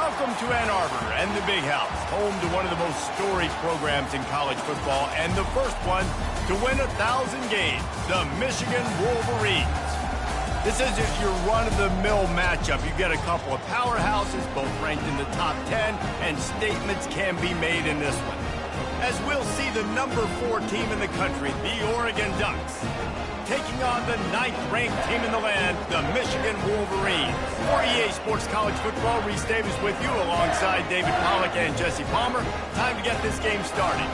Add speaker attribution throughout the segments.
Speaker 1: Welcome to Ann Arbor and the Big House, home to one of the most storied programs in college football and the first one to win 1,000 games, the Michigan Wolverines. This isn't your run-of-the-mill matchup. You get a couple of powerhouses, both ranked in the top 10, and statements can be made in this one. As we'll see the number 4 team in the country, the Oregon Ducks, taking on the 9th-ranked team in the land, the Michigan Wolverines. For EA Sports College Football, Reese Davis with you alongside David Pollack and Jesse Palmer. Time to get this game started.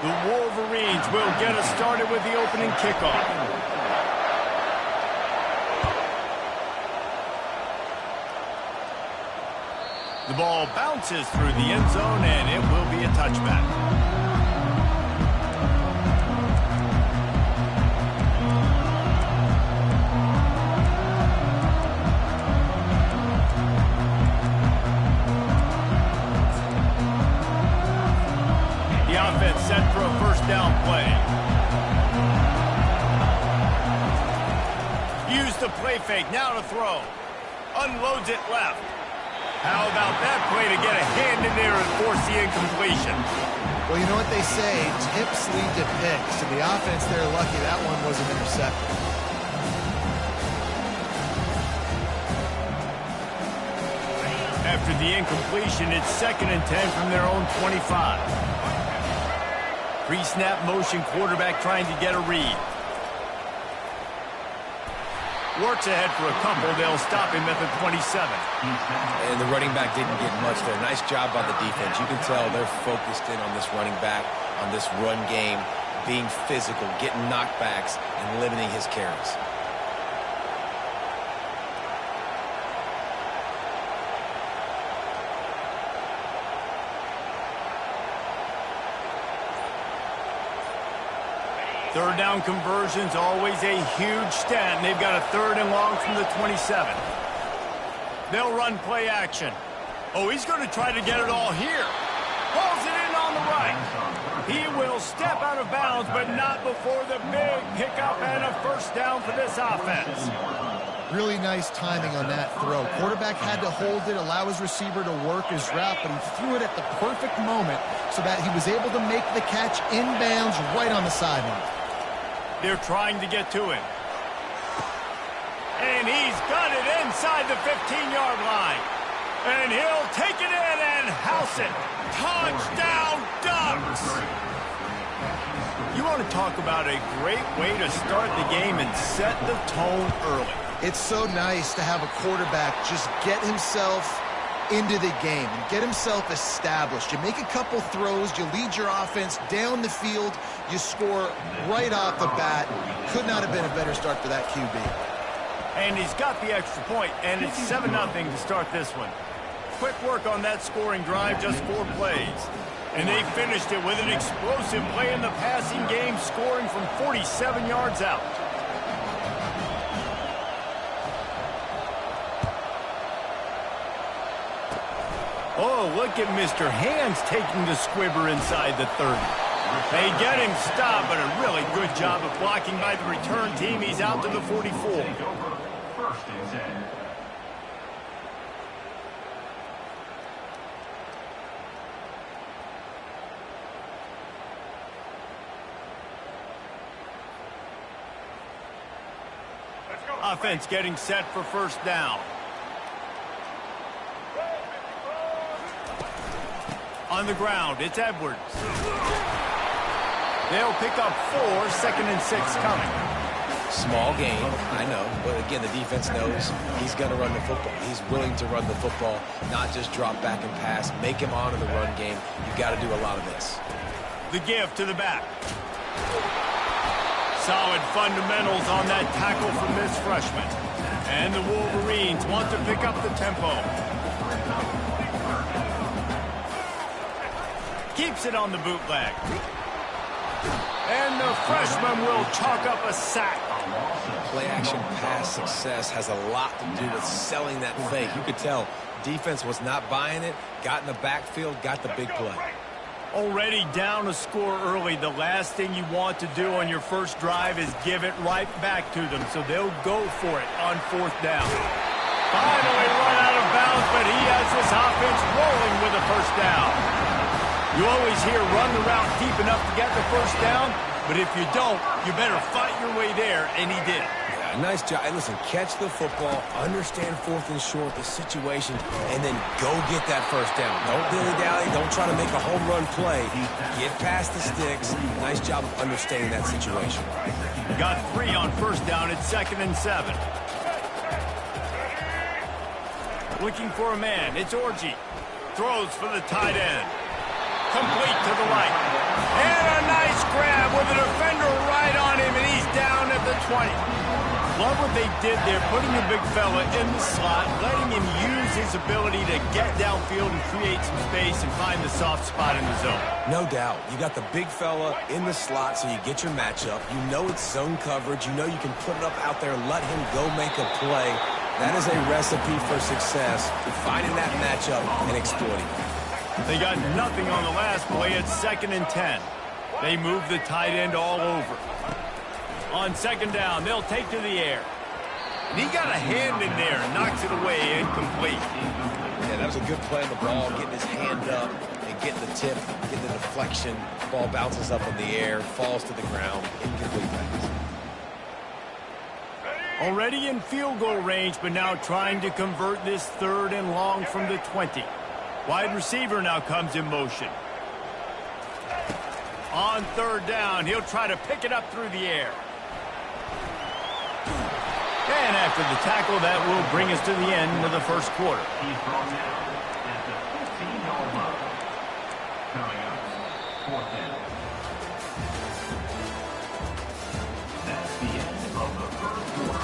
Speaker 1: The Wolverines will get us started with the opening kickoff. The ball bounces through the end zone, and it will be a touchback. The offense set for a first down play. Use the play fake, now to throw. Unloads it left. How about that play to get a hand in there and force the incompletion?
Speaker 2: Well, you know what they say, tips lead to picks, and the offense there lucky that one wasn't intercepted.
Speaker 1: After the incompletion, it's 2nd and 10 from their own 25. Pre-snap motion, quarterback trying to get a read. Works ahead for a couple. They'll stop him at the 27.
Speaker 3: And the running back didn't get much there. Nice job by the defense. You can tell they're focused in on this running back, on this run game, being physical, getting knockbacks, and limiting his carries.
Speaker 1: Third down conversion's always a huge stat, and they've got a 3rd and long from the 27. They'll run play action. Oh, he's going to try to get it all here. Pulls it in on the right. He will step out of bounds, but not before the big pickup and a first down for this offense.
Speaker 2: Really nice timing on that throw. Quarterback had to hold it, allow his receiver to work his route, but he threw it at the perfect moment so that he was able to make the catch inbounds right on the sideline.
Speaker 1: They're trying to get to him. And he's got it inside the 15-yard line. And he'll take it in and house it. Touchdown, Ducks! You want to talk about a great way to start the game and set the tone early.
Speaker 2: It's so nice to have a quarterback just get himself into the game and get himself established. You make a couple throws, you lead your offense down the field, you score right off the bat. Could not have been a better start for that QB.
Speaker 1: And he's got the extra point, and it's 7-0 to start this one. Quick work on that scoring drive, just 4 plays. And they finished it with an explosive play in the passing game, scoring from 47 yards out. Oh, look at Mr. Hands taking the squibber inside the 30. They get him stopped, but a really good job of blocking by the return team. He's out to the 44.
Speaker 4: First and 10.
Speaker 1: Offense getting set for first down. On the ground, it's Edwards. They'll pick up 4, 2nd and 6 coming.
Speaker 3: Small game, I know, but again, the defense knows he's going to run the football. He's willing to run the football, not just drop back and pass, make him honor the run game. You got to do a lot of this.
Speaker 1: The give to the back. Solid fundamentals on that tackle from this freshman. And the Wolverines want to pick up the tempo. Keeps it on the bootleg. And the freshman will chalk up a sack.
Speaker 3: Play-action pass success has a lot to do with selling that fake. You could tell defense was not buying it, got in the backfield, got the big play.
Speaker 1: Already down a score early, the last thing you want to do on your first drive is give it right back to them, so they'll go for it on 4th down. Finally run out of bounds, but he has this offense rolling with a first down. You always hear run the route deep enough to get the first down, but if you don't, you better fight your way there, and he did.
Speaker 3: Yeah, nice job. And listen, catch the football, understand 4th and short, the situation, and then go get that first down. Don't dilly-dally. Don't try to make a home run play. Get past the sticks. Nice job of understanding that situation.
Speaker 1: Got 3 on first down at 2nd and 7. Looking for a man. It's Orji. Throws for the tight end. Complete to the right. And a nice grab with a defender right on him, and he's down at the 20. Love what they did there, putting the big fella in the slot, letting him use his ability to get downfield and create some space and find the soft spot in the zone.
Speaker 3: No doubt. You got the big fella in the slot, so you get your matchup. You know it's zone coverage. You know you can put it up out there, let him go make a play. That is a recipe for success, finding that matchup and exploiting it.
Speaker 1: They got nothing on the last play at 2nd and 10. They move the tight end all over. On 2nd down, they'll take to the air. And he got a hand in there and knocks it away, incomplete.
Speaker 3: Yeah, that was a good play on the ball, getting his hand up and getting the tip, getting the deflection. Ball bounces up in the air, falls to the ground, incomplete pass.
Speaker 1: Already in field goal range, but now trying to convert this 3rd and long from the 20. Wide receiver now comes in motion. On 3rd down, he'll try to pick it up through the air. And after the tackle, that will bring us to the end of the first quarter.
Speaker 4: He's brought down at the 15-yard line. Coming up, 4th down. That's the end of the first quarter.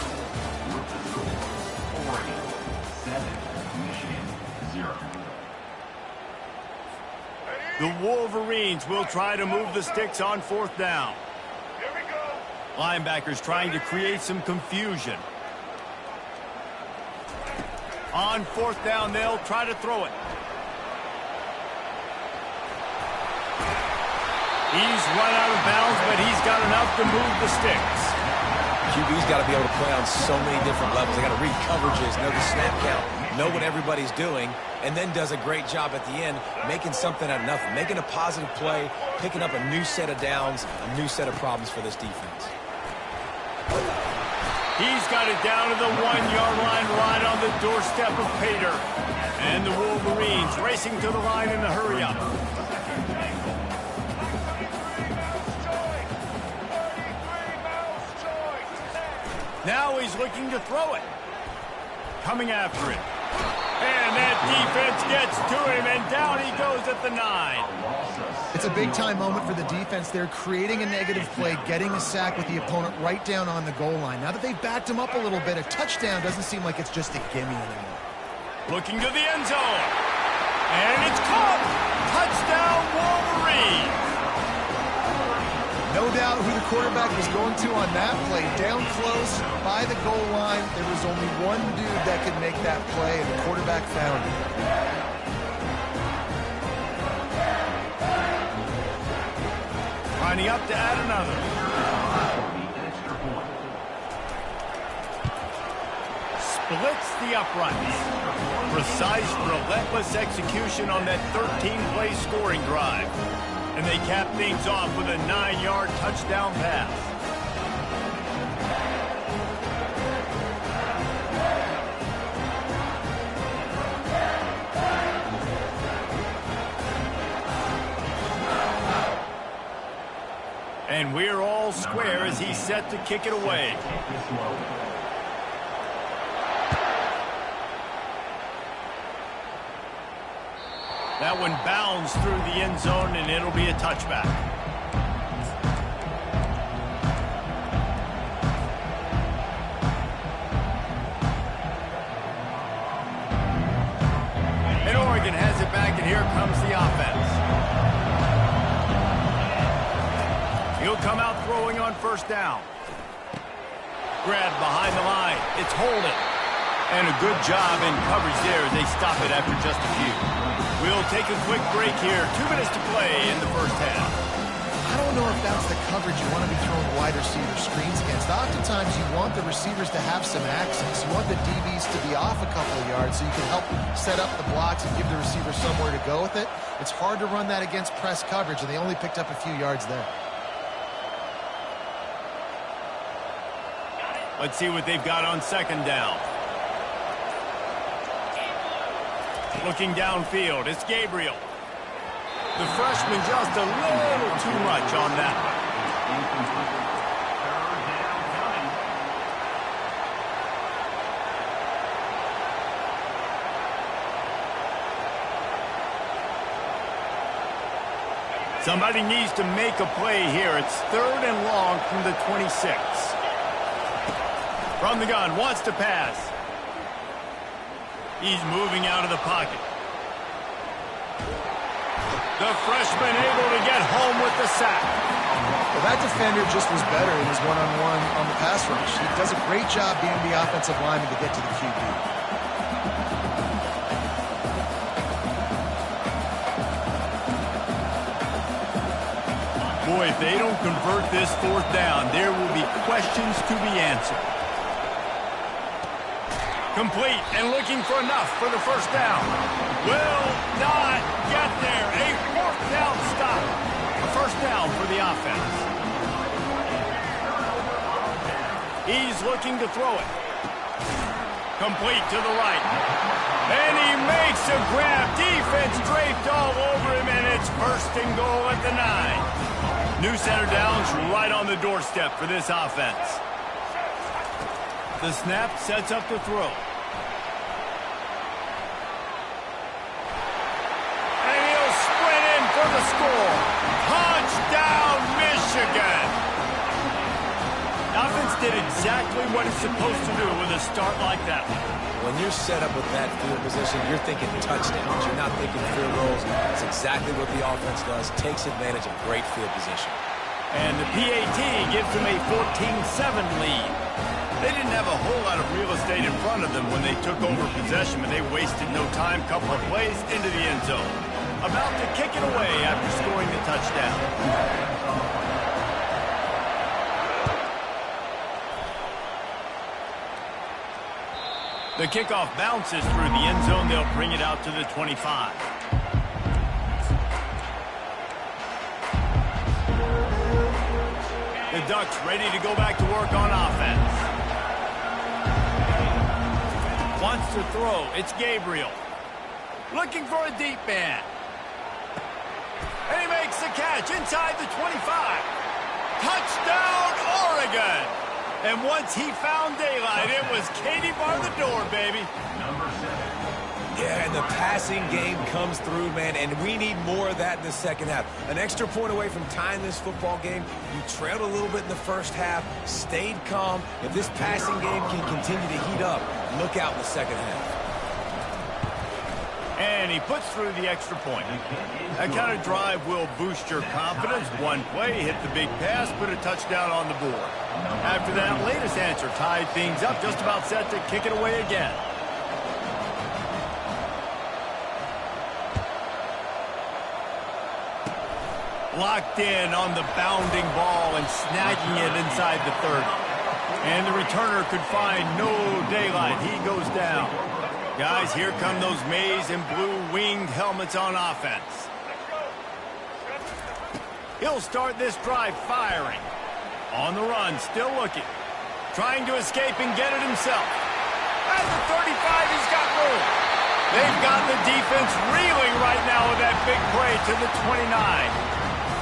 Speaker 4: With the score, Oregon 7, Michigan 0.
Speaker 1: The Wolverines will try to move the sticks on 4th down. Linebackers trying to create some confusion. On 4th down, they'll try to throw it. He's run out of bounds, but he's got enough to move the sticks.
Speaker 3: QB's got to be able to play on so many different levels. They got to read coverages, know the snap count, know what everybody's doing, and then does a great job at the end making something out of nothing, making a positive play, picking up a new set of downs, a new set of problems for this defense.
Speaker 1: He's got it down to the 1-yard line right on the doorstep of Pater. And the Wolverines racing to the line in the hurry-up. Now he's looking to throw it. Coming after it. And that defense gets to him, and down he goes at the 9.
Speaker 2: It's a big-time moment for the defense. They're creating a negative play, getting a sack with the opponent right down on the goal line. Now that they've backed him up a little bit, a touchdown doesn't seem like it's just a gimme anymore.
Speaker 1: Looking to the end zone. And it's caught. Touchdown, Wolverine.
Speaker 2: No doubt who the quarterback was going to on that play. Down close, by the goal line. There was only one dude that could make that play, and the quarterback found it.
Speaker 1: Lining up to add another. Splits the uprights. Precise, relentless execution on that 13-play scoring drive. And they cap things off with a 9-yard touchdown pass. And we're all square as he's set to kick it away. That one bounds through the end zone, and it'll be a touchback. And Oregon has it back, and here comes the offense. He'll come out throwing on 1st down. Grab behind the line. It's holding. And a good job in coverage there as they stop it after just a few. We'll take a quick break here. 2 minutes to play in the first half.
Speaker 2: I don't know if that's the coverage you want to be throwing wide receiver screens against. Oftentimes, you want the receivers to have some access. You want the DBs to be off a couple of yards so you can help set up the blocks and give the receiver somewhere to go with it. It's hard to run that against press coverage, and they only picked up a few yards there.
Speaker 1: Let's see what they've got on second down. Looking downfield, it's Gabriel. The freshman just a little too much on that one. Somebody needs to make a play here. It's 3rd and long from the 26. From the gun, wants to pass. He's moving out of the pocket. The freshman able to get home with the sack.
Speaker 2: Well, that defender just was better in his one-on-one on the pass rush. He does a great job being the offensive lineman to get to the QB.
Speaker 1: Boy, if they don't convert this 4th down, there will be questions to be answered. Complete and looking for enough for the first down. Will not get there. A 4th down stop. A first down for the offense. He's looking to throw it. Complete to the right. And he makes a grab. Defense draped all over him, and it's 1st and goal at the 9. New center downs right on the doorstep for this offense. The snap sets up the throw. And he'll sprint in for the score. Touchdown, Michigan! The offense did exactly what it's supposed to do with a start like that one.
Speaker 3: When you're set up with that field position, you're thinking touchdowns. You're not thinking field goals. That's exactly what the offense does. Takes advantage of great field position.
Speaker 1: And the PAT gives them a 14-7 lead. They didn't have a whole lot of real estate in front of them when they took over possession, but they wasted no time. Couple of plays into the end zone. About to kick it away after scoring the touchdown. The kickoff bounces through the end zone. They'll bring it out to the 25. The Ducks ready to go back to work on offense. Wants to throw. It's Gabriel. Looking for a deep man. And he makes the catch inside the 25. Touchdown, Oregon! And once he found daylight, it was Katie bar the door, baby.
Speaker 3: Yeah, and the passing game comes through, man, and we need more of that in the second half. An extra point away from tying this football game. You trailed a little bit in the first half, stayed calm. If this passing game can continue to heat up, look out in the second half.
Speaker 1: And he puts through the extra point. That kind of drive will boost your confidence. One play, hit the big pass, put a touchdown on the board. After that latest answer tied things up, just about set to kick it away again. Locked in on the bounding ball and snagging it inside the 30. And the returner could find no daylight. He goes down. Guys, here come those maize and blue winged helmets on offense. He'll start this drive firing. On the run, still looking. Trying to escape and get it himself. At the 35, he's got room. They've got the defense reeling right now with that big play to the 29.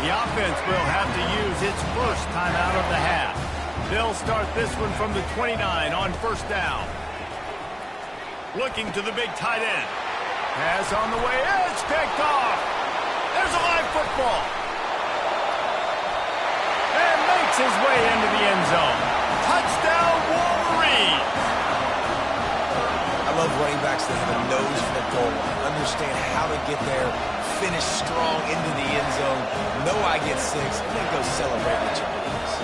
Speaker 1: The offense will have to use its first timeout of the half. They'll start this one from the 29 on first down. Looking to the big tight end. Pass on the way. It's picked off. There's a live football. And makes his way into the end zone. Touchdown, Wolverines.
Speaker 3: I love running backs that have a nose for the goal line. Understand how to get there. Finish strong into the end zone. Know I get 6, and then go celebrate with your boys.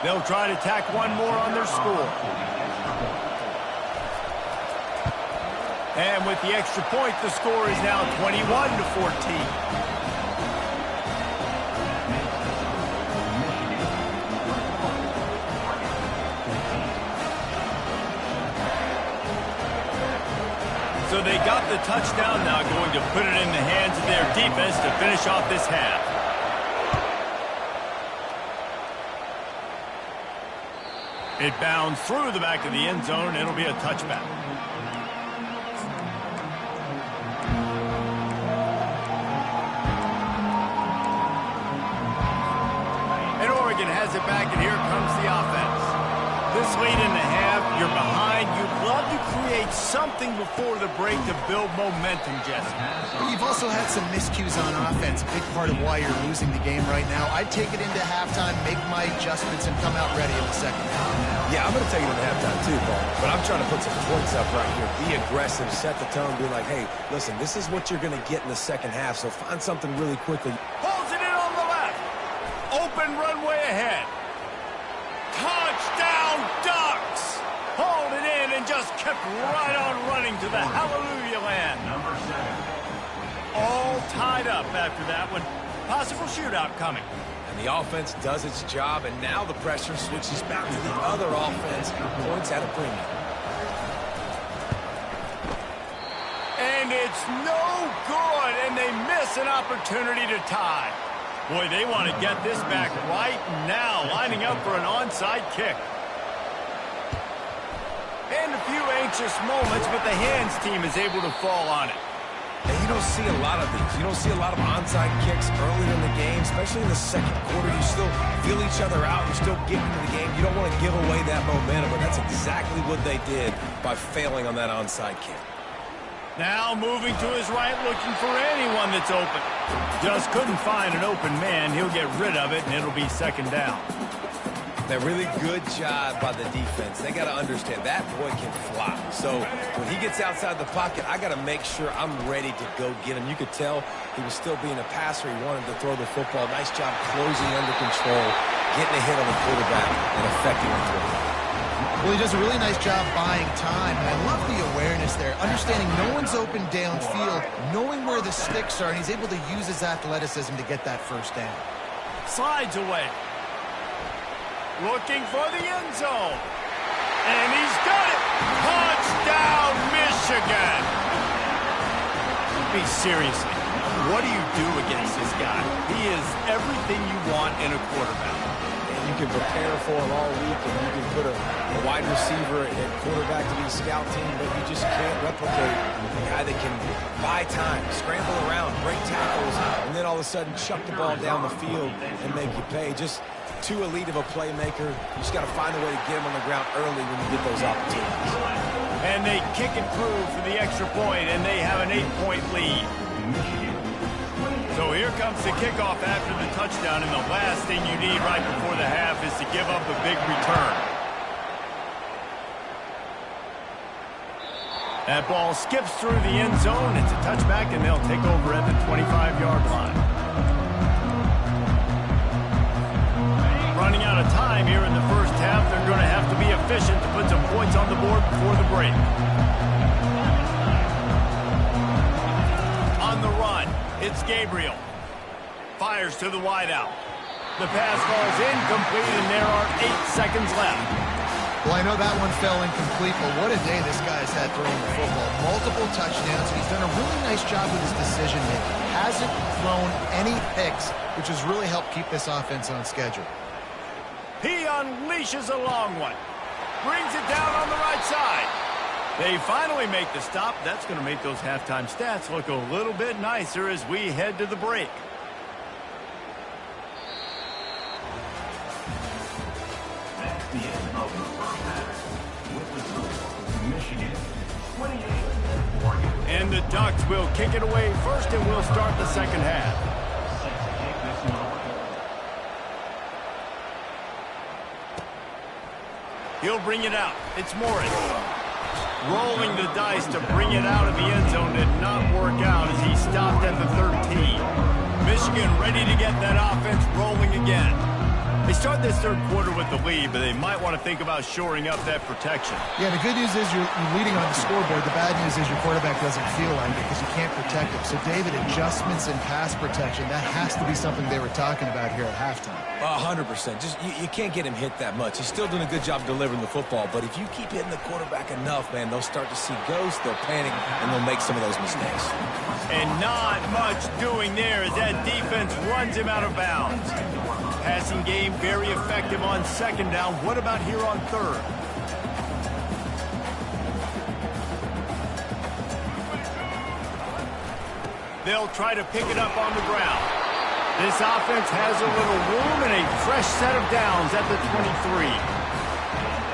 Speaker 1: They'll try to tack one more on their score. And with the extra point, the score is now 21-14. So they got the touchdown, now going to put it in the hands of their defense to finish off this half. It bounds through the back of the end zone, and it'll be a touchback. And Oregon has it back, and here comes the offense. This late in the half, you're behind. You'd love to create something before the break to build momentum, Jesse.
Speaker 2: You've also had some miscues on offense, a big part of why you're losing the game right now. I'd take it into halftime, make my adjustments, and come out ready in the second half.
Speaker 3: Yeah, I'm going to take it into halftime too, Paul. But I'm trying to put some points up right here. Be aggressive, set the tone, be like, hey, listen, this is what you're going to get in the second half, so find something really quickly.
Speaker 1: Pulls it in on the left. Open runway ahead. Touchdown Ducks! Hauled it in and just kept right on running to the hallelujah land. All tied up after that one. Possible shootout coming.
Speaker 3: And the offense does its job, and now the pressure switches back to the other offense. Points at a premium.
Speaker 1: And it's no good, and they miss an opportunity to tie. Boy, they want to get this back right now, lining up for an onside kick. And a few anxious moments, but the hands team is able to fall on it.
Speaker 3: And you don't see a lot of these. You don't see a lot of onside kicks early in the game, especially in the second quarter. You still feel each other out. You're still getting into the game. You don't want to give away that momentum, but that's exactly what they did by failing on that onside kick.
Speaker 1: Now moving to his right, looking for anyone that's open. Just couldn't find an open man. He'll get rid of it, and it'll be second down.
Speaker 3: That really good job by the defense. They got to understand that boy can fly. So when he gets outside the pocket, I got to make sure I'm ready to go get him. You could tell he was still being a passer. He wanted to throw the football. Nice job closing under control, getting a hit on the quarterback, and affecting the throw.
Speaker 2: Well, he does a really nice job buying time, and I love the awareness there, understanding no one's open downfield, knowing where the sticks are, and he's able to use his athleticism to get that first down.
Speaker 1: Slides away. Looking for the end zone. And he's got it. Touchdown, Michigan. Seriously, what do you do against this guy? He is everything you want in a quarterback.
Speaker 3: You can prepare for him all week, and you can put a wide receiver at quarterback to be a scout team, but you just can't replicate a guy that can buy time, scramble around, break tackles, and then all of a sudden chuck the ball down the field and make you pay. Just too elite of a playmaker. You just got to find a way to get him on the ground early when you get those opportunities.
Speaker 1: And they kick it through for the extra point, and they have an 8-point lead. So here comes the kickoff after the touchdown, and the last thing you need right before the half is to give up a big return. That ball skips through the end zone. It's a touchback, and they'll take over at the 25-yard line. Running out of time here in the first half. They're going to have to be efficient to put some points on the board before the break. On the run, it's Gabriel. Fires to the wideout. The pass falls incomplete, and there are 8 seconds left.
Speaker 2: Well, I know that one fell incomplete, but what a day this guy's had throwing the football. Multiple touchdowns, and he's done a really nice job with his decision-making. Hasn't thrown any picks, which has really helped keep this offense on schedule.
Speaker 1: He unleashes a long one. Brings it down on the right side. They finally make the stop. That's going to make those halftime stats look a little bit nicer as we head to the break.
Speaker 4: That's the end of the first half. With the score, Michigan 28, Oregon.
Speaker 1: And the Ducks will kick it away first, and we'll start the second half.
Speaker 4: Set to kick this one away.
Speaker 1: He'll bring it out. It's Morris. Rolling the dice to bring it out of the end zone did not work out as he stopped at the 13. Michigan ready to get that offense rolling again. They start this third quarter with the lead, but they might want to think about shoring up that protection.
Speaker 2: Yeah, the good news is you're leading on the scoreboard. The bad news is your quarterback doesn't feel like it because you can't protect him. So, David, adjustments in pass protection, that has to be something they were talking about here at halftime.
Speaker 3: 100%. Just you can't get him hit that much. He's still doing a good job delivering the football, but if you keep hitting the quarterback enough, man, they'll start to see ghosts, they'll panic, and they'll make some of those mistakes.
Speaker 1: And not much doing there as that defense runs him out of bounds. Passing game very effective on second down. What about here on third? They'll try to pick it up on the ground. This offense has a little room and a fresh set of downs at the 23.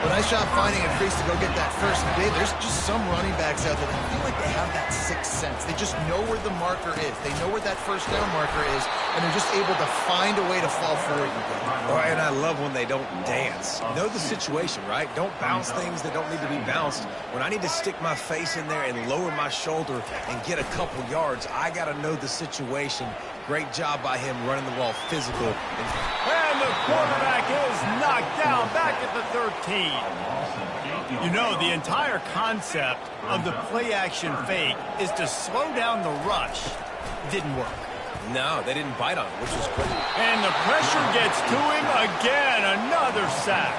Speaker 2: Well, nice job finding a crease to go get that first. There's just some running backs out there that feel like they have that sixth sense. They just know where the marker is. They know where that first down marker is, and they're just able to find a way to fall forward.
Speaker 3: Right, and I love when they don't dance. Know the situation, right? Don't bounce things that don't need to be bounced. When I need to stick my face in there and lower my shoulder and get a couple yards, I got to know the situation. Great job by him running the ball physical.
Speaker 1: And the quarterback is knocked down back at the 13. You know, the entire concept of the play-action fake is to slow down the rush. Didn't work.
Speaker 3: No, they didn't bite on it, which was great.
Speaker 1: And the pressure gets to him again. Another sack.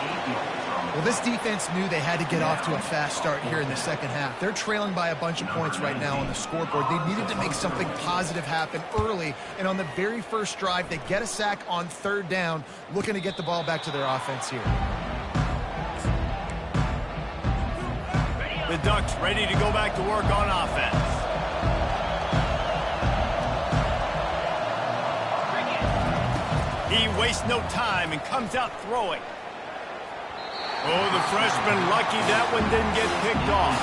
Speaker 2: Well, this defense knew they had to get off to a fast start here in the second half. They're trailing by a bunch of points right now on the scoreboard. They needed to make something positive happen early, and on the very first drive, they get a sack on third down, looking to get the ball back to their offense here.
Speaker 1: The Ducks ready to go back to work on offense. He wastes no time and comes out throwing. Oh, the freshman lucky that one didn't get picked off.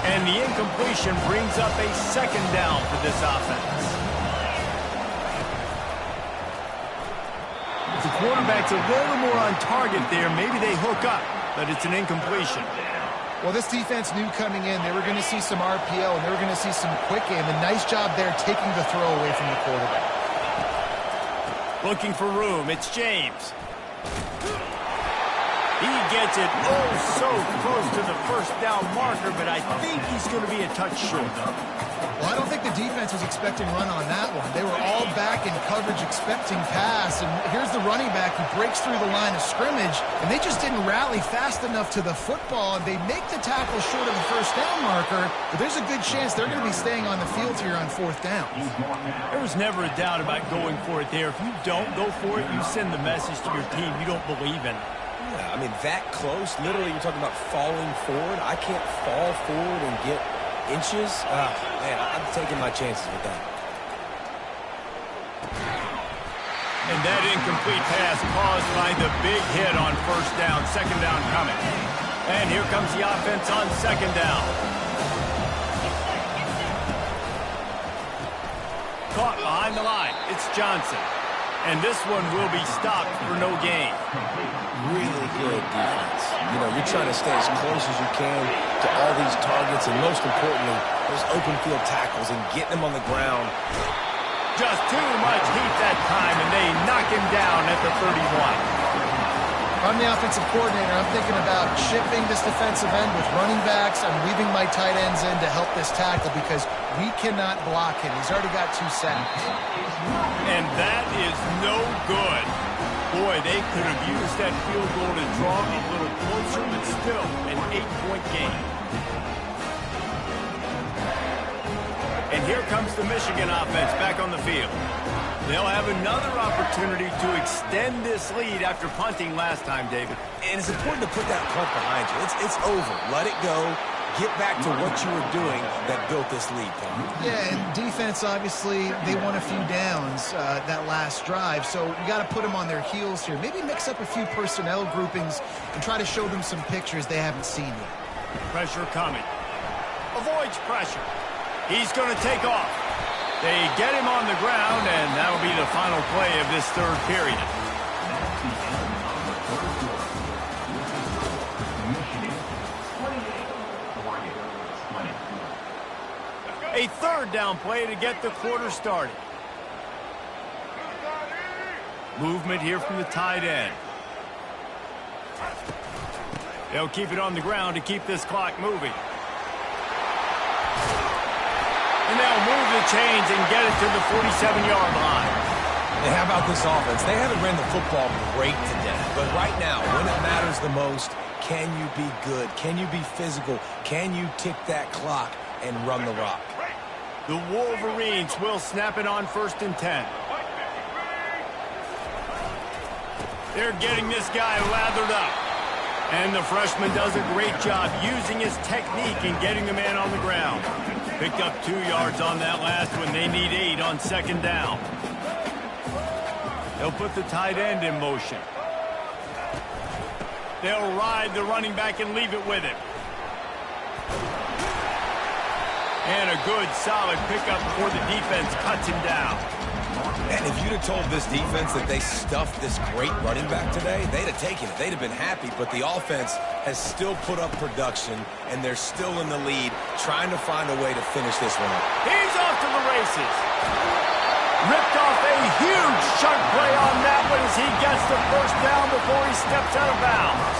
Speaker 1: And the incompletion brings up a second down for this offense. If the quarterback's a little more on target there, maybe they hook up, but it's an incompletion.
Speaker 2: Well, this defense knew coming in they were going to see some RPO and they were going to see some quick game. A nice job there taking the throw away from the quarterback.
Speaker 1: Looking for room. It's James. He gets it so close to the first down marker, but I think he's going to be a touch short.
Speaker 2: Well, I don't think the defense was expecting run on that one. They were all back in coverage expecting pass, and here's the running back who breaks through the line of scrimmage, and they just didn't rally fast enough to the football, and they make the tackle short of the first down marker, but there's a good chance they're going to be staying on the field here on fourth down.
Speaker 1: There was never a doubt about going for it there. If you don't go for it, you send the message to your team you don't believe in it.
Speaker 3: Yeah, I mean, that close, literally you're talking about falling forward. I can't fall forward and get inches. Man, I'm taking my chances with that.
Speaker 1: And that incomplete pass caused by the big hit on first down, second down coming. And here comes the offense on second down. Caught behind the line. It's Johnson. And this one will be stopped for no gain.
Speaker 3: Really good defense. You know, you're trying to stay as close as you can to all these targets, and most importantly, those open field tackles and getting them on the ground.
Speaker 1: Just too much heat that time, and they knock him down at the 31.
Speaker 2: I'm the offensive coordinator. I'm thinking about shifting this defensive end with running backs. I'm leaving my tight ends in to help this tackle because we cannot block him. He's already got 2 sacks.
Speaker 1: And that is no good. Boy, they could have used that field goal to draw a little closer, but still an 8-point game. And here comes the Michigan offense back on the field. They'll have another opportunity to extend this lead after punting last time, David.
Speaker 3: And it's important to put that punt behind you. It's over. Let it go. Get back to what you were doing that built this lead, Tom.
Speaker 2: Yeah, and defense, obviously, they won a few downs that last drive, so we got to put them on their heels here. Maybe mix up a few personnel groupings and try to show them some pictures they haven't seen yet.
Speaker 1: Pressure coming. Avoids pressure. He's going to take off. They get him on the ground, and that'll be the final play of this third period. A third down play to get the quarter started. Movement here from the tight end. They'll keep it on the ground to keep this clock moving. And they'll move the chains and get it to the 47-yard line.
Speaker 3: And how about this offense? They haven't ran the football great today. But right now, when it matters the most, can you be good? Can you be physical? Can you tick that clock and run the rock?
Speaker 1: The Wolverines will snap it on 1st and 10. They're getting this guy lathered up. And the freshman does a great job using his technique and getting the man on the ground. Picked up 2 yards on that last one. They need 8 on 2nd down. They'll put the tight end in motion. They'll ride the running back and leave it with him. And a good, solid pickup before the defense cuts him down.
Speaker 3: And if you'd have told this defense that they stuffed this great running back today, they'd have taken it. They'd have been happy, but the offense has still put up production, and they're still in the lead, trying to find a way to finish this one up.
Speaker 1: He's off to the races. Ripped off a huge chunk play on that one as he gets the 1st down before he steps out of bounds.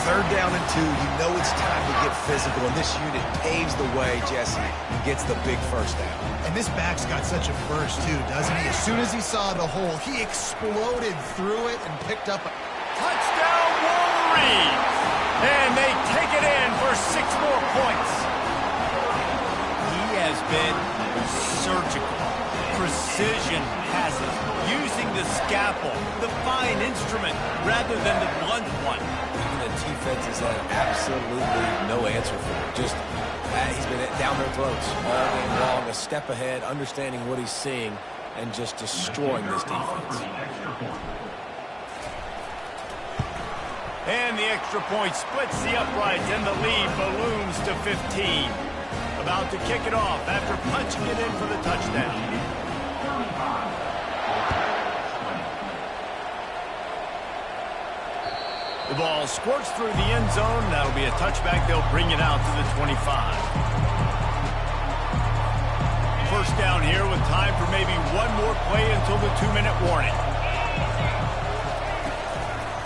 Speaker 3: 3rd down and 2, you know it's time to get physical, and this unit paves the way, Jesse, and gets the big 1st down.
Speaker 2: And this back's got such a burst, too, doesn't he? As soon as he saw the hole, he exploded through it and picked up a
Speaker 1: touchdown Wolverines. And they take it in for 6 more points. He has been surgical. Precision passes, using the scalpel, the fine instrument, rather than the blunt one.
Speaker 3: Even the defense has had absolutely no answer for it. Just he's been down their throats all game long, a step ahead, understanding what he's seeing, and just destroying this defense.
Speaker 1: And the extra point splits the uprights, and the lead balloons to 15. About to kick it off after punching it in for the touchdown. The ball squirts through the end zone. That'll be a touchback. They'll bring it out to the 25. 1st down here with time for maybe one more play until the 2-minute warning.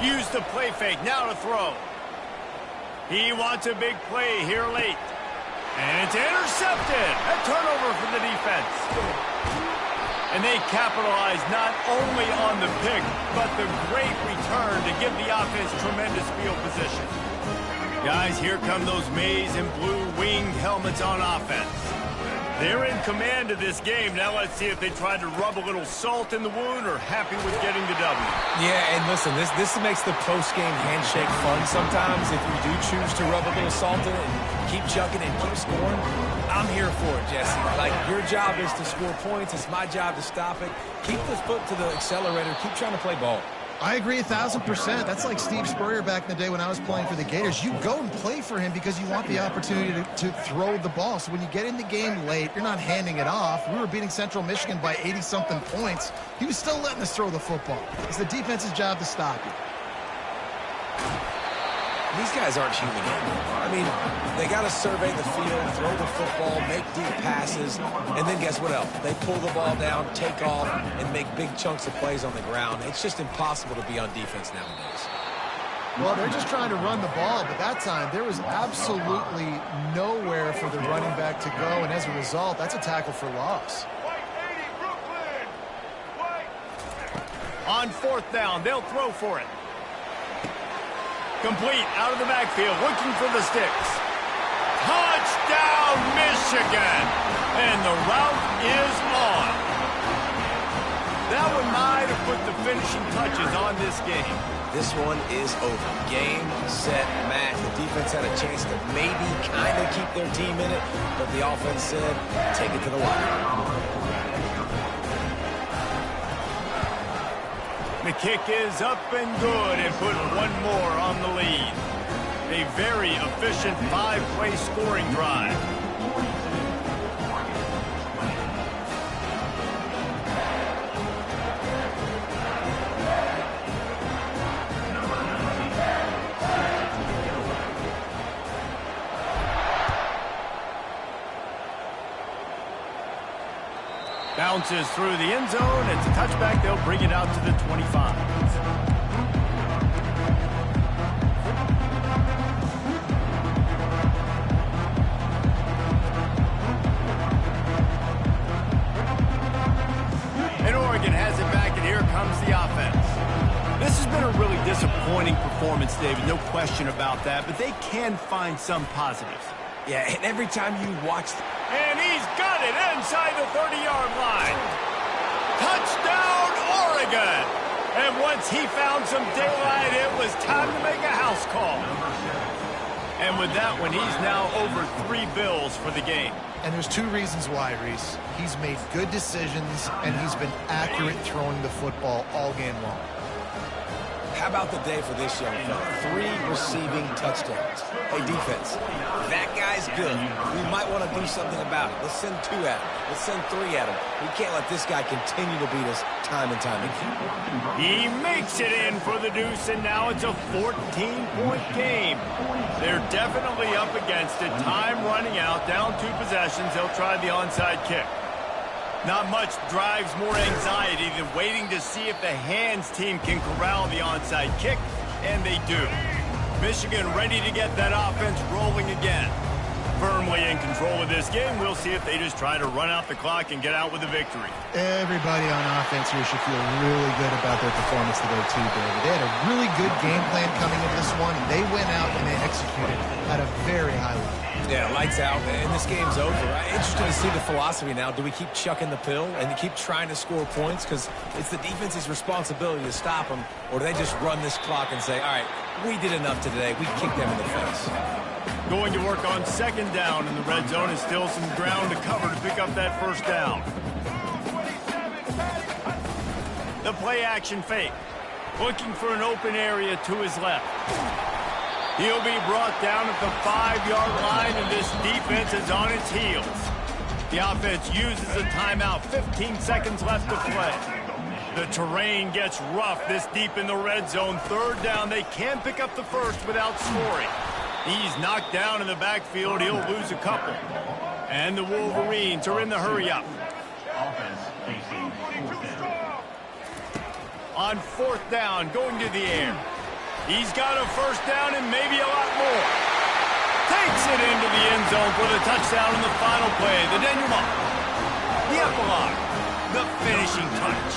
Speaker 1: Use the play fake. Now to throw. He wants a big play here late. And it's intercepted. A turnover for the defense. And they capitalize not only on the pick, but the great return to give the offense tremendous field position. Guys, here come those maize and blue winged helmets on offense. They're in command of this game. Now let's see if they try to rub a little salt in the wound or happy with getting the W.
Speaker 3: Yeah, and listen, this makes the post-game handshake fun sometimes. If you do choose to rub a little salt in it and keep chucking and keep scoring, I'm here for it, Jesse. Like, your job is to score points. It's my job to stop it. Keep the foot to the accelerator. Keep trying to play ball.
Speaker 2: I agree 1,000%. That's like Steve Spurrier back in the day when I was playing for the Gators. You go and play for him because you want the opportunity to throw the ball. So when you get in the game late, you're not handing it off. We were beating Central Michigan by 80-something points. He was still letting us throw the football. It's the defense's job to stop you.
Speaker 3: These guys aren't human anymore. I mean, they got to survey the field, throw the football, make deep passes, and then guess what else? They pull the ball down, take off, and make big chunks of plays on the ground. It's just impossible to be on defense nowadays.
Speaker 2: Well, they're just trying to run the ball, but that time there was absolutely nowhere for the running back to go, and as a result, that's a tackle for loss.
Speaker 1: On 4th down, they'll throw for it. Complete out of the backfield, looking for the sticks. Touchdown, Michigan! And the route is on. That one might have put the finishing touches on this game.
Speaker 3: This one is over. Game, set, match. The defense had a chance to maybe kind of keep their team in it, but the offense said, take it to the wire.
Speaker 1: The kick is up and good and put one more on the lead. A very efficient 5-play scoring drive. Bounces through the end zone. It's a touchback. They'll bring it out to the 25. And Oregon has it back, and here comes the offense. This has been a really disappointing performance, David. No question about that, but they can find some positives.
Speaker 3: Yeah, and every time you watch...
Speaker 1: And he's got it inside the 30-yard line. Touchdown, Oregon! And once he found some daylight, it was time to make a house call. And with that one, he's now over 3 bills for the game.
Speaker 2: And there's 2 reasons why, Reese. He's made good decisions, and he's been accurate throwing the football all game long.
Speaker 3: How about the day for this young fella? 3 receiving touchdowns. Hey, defense, that guy's good. We might want to do something about it. Let's send 2 at him. Let's send 3 at him. We can't let this guy continue to beat us time and time again.
Speaker 1: He makes it in for the deuce, and now it's a 14-point game. They're definitely up against it. Time running out, down 2 possessions. They'll try the onside kick. Not much drives more anxiety than waiting to see if the hands team can corral the onside kick, and they do. Michigan ready to get that offense rolling again. Firmly in control of this game. We'll see if they just try to run out the clock and get out with a victory.
Speaker 2: Everybody on offense here should feel really good about their performance today too, David. They had a really good game plan coming into this one, and they went out and they executed at a very high level.
Speaker 3: Yeah, lights out, and this game's over. Interested to see the philosophy now. Do we keep chucking the pill and keep trying to score points? Because it's the defense's responsibility to stop them, or do they just run this clock and say, all right, we did enough today. We kicked them in the face.
Speaker 1: Going to work on 2nd down in the red zone, and still some ground to cover to pick up that 1st down. The play action fake. Looking for an open area to his left. He'll be brought down at the 5-yard line, and this defense is on its heels. The offense uses a timeout. 15 seconds left to play. The terrain gets rough this deep in the red zone. 3rd down. They can pick up the 1st without scoring. He's knocked down in the backfield. He'll lose a couple. And the Wolverines are in the hurry-up. On 4th down, going to the air. He's got a 1st down and maybe a lot more. Takes it into the end zone for the touchdown in the final play. The denouement. The epilogue. The finishing touch.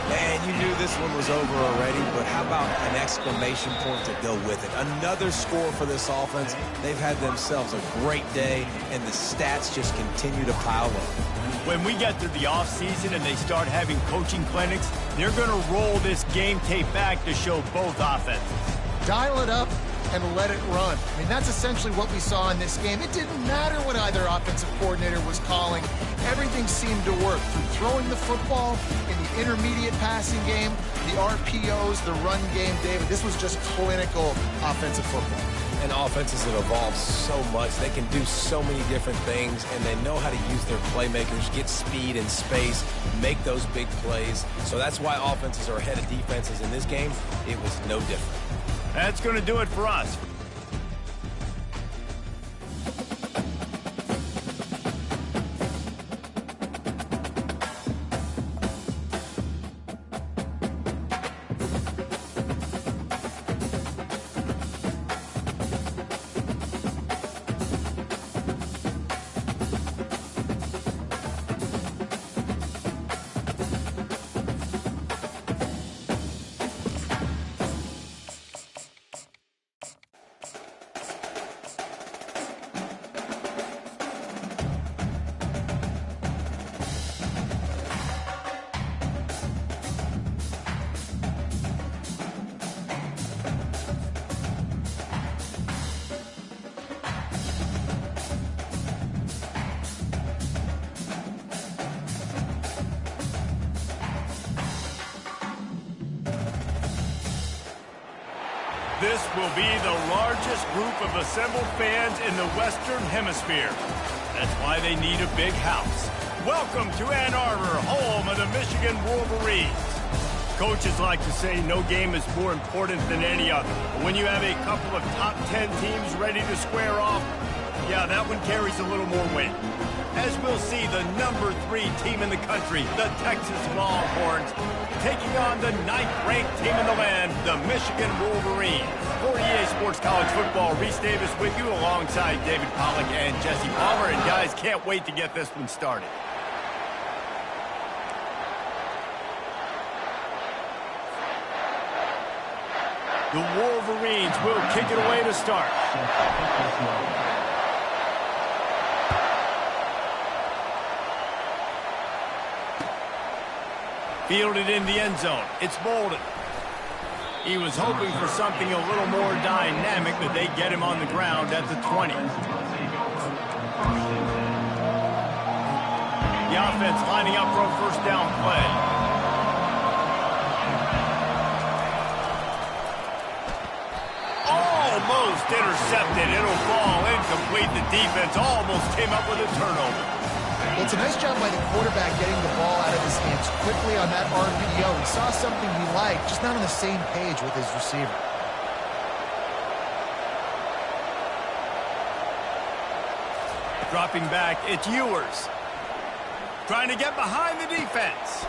Speaker 3: And you knew this one was over already, but how about an exclamation point to go with it? Another score for this offense. They've had themselves a great day, and the stats just continue to pile up.
Speaker 1: When we get to the offseason and they start having coaching clinics, they're going to roll this game tape back to show both offenses.
Speaker 2: Dial it up and let it run. I mean, that's essentially what we saw in this game. It didn't matter what either offensive coordinator was calling. Everything seemed to work through throwing the football, in the intermediate passing game, the RPOs, the run game, David. This was just clinical offensive football.
Speaker 3: And offenses have evolved so much. They can do so many different things, and they know how to use their playmakers, get speed and space, make those big plays. So that's why offenses are ahead of defenses in this game. It was no different.
Speaker 1: That's going to do it for us. This will be the largest group of assembled fans in the Western Hemisphere. That's why they need a big house. Welcome to Ann Arbor, home of the Michigan Wolverines. Coaches like to say no game is more important than any other. But when you have a couple of top 10 teams ready to square off, yeah, that one carries a little more weight. as we'll see the #3 team in the country, the Texas Longhorns, taking on the 9th-ranked team in the land, the Michigan Wolverines. For EA Sports College Football, Reese Davis with you alongside David Pollack and Jesse Palmer. And guys, can't wait to get this one started. The Wolverines will kick it away to start. Fielded in the end zone. It's Bolden. He was hoping for something a little more dynamic, but they get him on the ground at the 20. The offense lining up for a first down play. Almost intercepted. It'll fall incomplete. The defense almost came up with a turnover.
Speaker 2: Well, it's a nice job by the quarterback getting the ball out of his hands quickly on that RPO. He saw something he liked, just not on the same page with his receiver.
Speaker 1: Dropping back, it's Ewers. Trying to get behind the defense.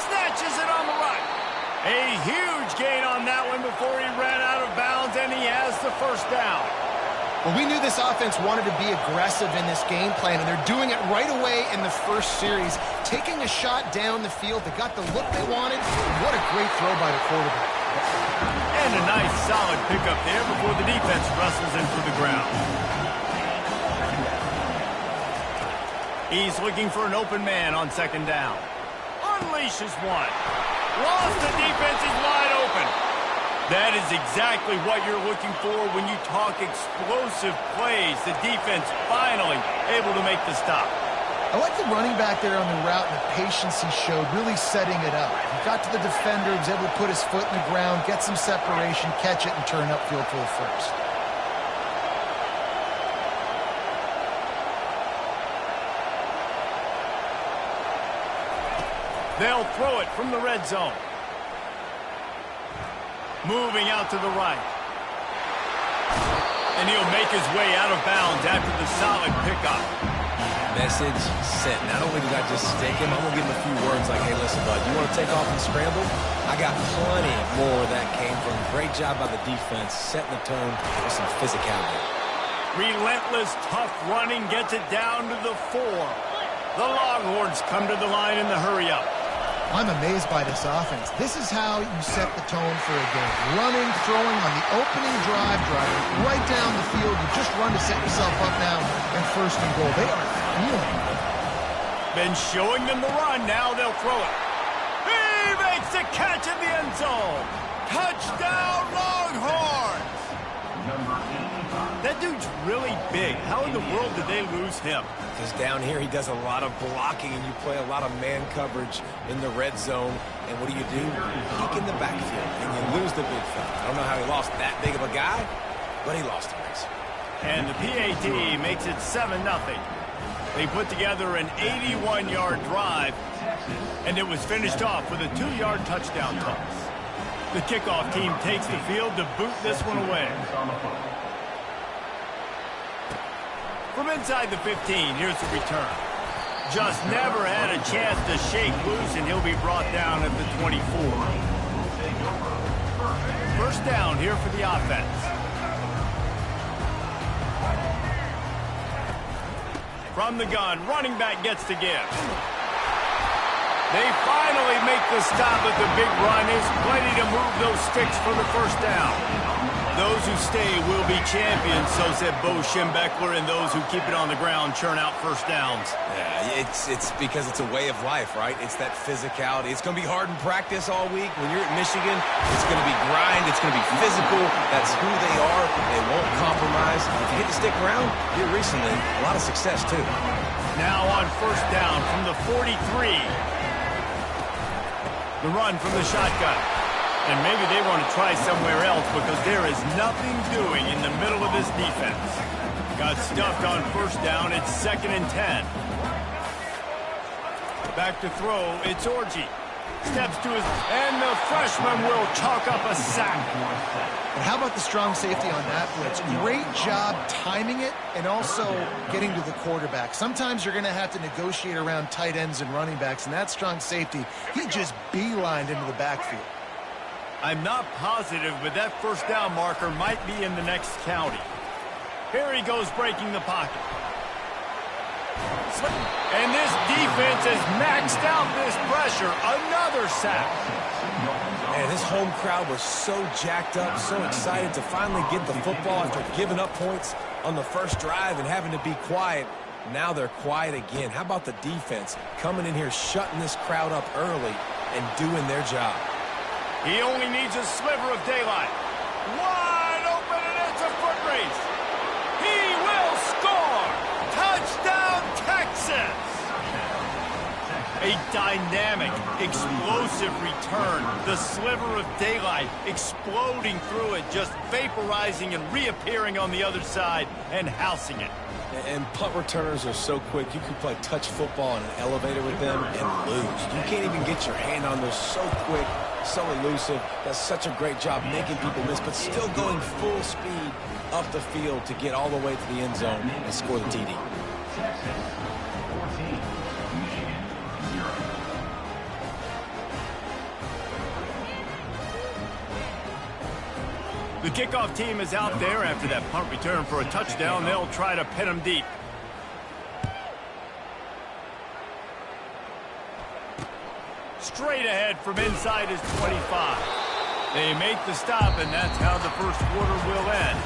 Speaker 1: Snatches it on the right. A huge gain on that one before he ran out of bounds, and he has the first down.
Speaker 2: Well, we knew this offense wanted to be aggressive in this game plan, and they're doing it right away in the first series, taking a shot down the field. They got the look they wanted. What a great throw by the quarterback.
Speaker 1: And a nice, solid pickup there before the defense wrestles into the ground. He's looking for an open man on second down. Unleashes one. Lost the defense is wide open. That is exactly what you're looking for when you talk explosive plays. The defense finally able to make the stop.
Speaker 2: I like the running back there on the route and the patience he showed, really setting it up. He got to the defender, was able to put his foot in the ground, get some separation, catch it, and turn upfield for the first.
Speaker 1: They'll throw it from the red zone. Moving out to the right. And he'll make his way out of bounds after the solid pickup.
Speaker 3: Message sent. Not only did I just stick him, I'm going to give him a few words like, hey, listen, bud, you want to take off and scramble? I got plenty more where that came from. Great job by the defense, setting the tone with some physicality.
Speaker 1: Relentless, tough running gets it down to the 4. The Longhorns come to the line in the hurry-up.
Speaker 2: I'm amazed by this offense. This is how you set the tone for a game. Running, throwing on the opening drive, driving right down the field. You just run to set yourself up now and first and goal. They are feeling it.
Speaker 1: Been showing them the run. Now they'll throw it. He makes the catch in the end zone. Touchdown, Longhorns! That dude's really big. How in the world did they lose him?
Speaker 3: Because down here he does a lot of blocking and you play a lot of man coverage in the red zone. And what do? Peek in the backfield and you lose the big fella. I don't know how he lost that big of a guy, but he lost him.
Speaker 1: And the PAT makes it 7-0. They put together an 81-yard drive, and it was finished off with a 2-yard touchdown toss. The kickoff team takes the field to boot this one away. From inside the 15, here's the return. Just never had a chance to shake loose, and he'll be brought down at the 24. First down here for the offense. From the gun, running back gets to give. They finally make the stop at the big run. Is plenty to move those sticks for the first down. Those who stay will be champions, so said Bo Schembechler, and those who keep it on the ground churn out first downs.
Speaker 3: Yeah, it's because it's a way of life, right? It's that physicality. It's going to be hard in practice all week. When you're at Michigan, it's going to be grind. It's going to be physical. That's who they are. They won't compromise. If you get to stick around, here recently, a lot of success, too.
Speaker 1: Now on first down from the 43. The run from the shotgun. And maybe they want to try somewhere else because there is nothing doing in the middle of this defense. Got stuffed on first down. It's 2nd and 10. Back to throw. It's Orji. Steps to his, and the freshman will chalk up a sack.
Speaker 2: And how about the strong safety on that blitz? Great job timing it and also getting to the quarterback. Sometimes you're going to have to negotiate around tight ends and running backs, and that strong safety, he just beelined into the backfield.
Speaker 1: I'm not positive, but that first down marker might be in the next county. Here he goes breaking the pocket. And this defense has maxed out this pressure. Another sack.
Speaker 3: Man, this home crowd was so jacked up, so excited to finally get the football after giving up points on the first drive and having to be quiet. Now they're quiet again. How about the defense coming in here, shutting this crowd up early and doing their job?
Speaker 1: He only needs a sliver of daylight. Wide open, and it's a foot race. He will score. Touchdown, Texas. A dynamic, explosive return. The sliver of daylight exploding through it, just vaporizing and reappearing on the other side and housing it.
Speaker 3: And punt returners are so quick. You can play touch football in an elevator with them and lose. You can't even get your hand on those. So quick, so elusive. Does such a great job making people miss, but still going full speed up the field to get all the way to the end zone and score the TD.
Speaker 4: Texas 14, Michigan 0.
Speaker 1: The kickoff team is out there after that punt return for a touchdown. They'll try to pin him deep. Straight ahead from inside his 25. They make the stop, and that's how the first quarter will end.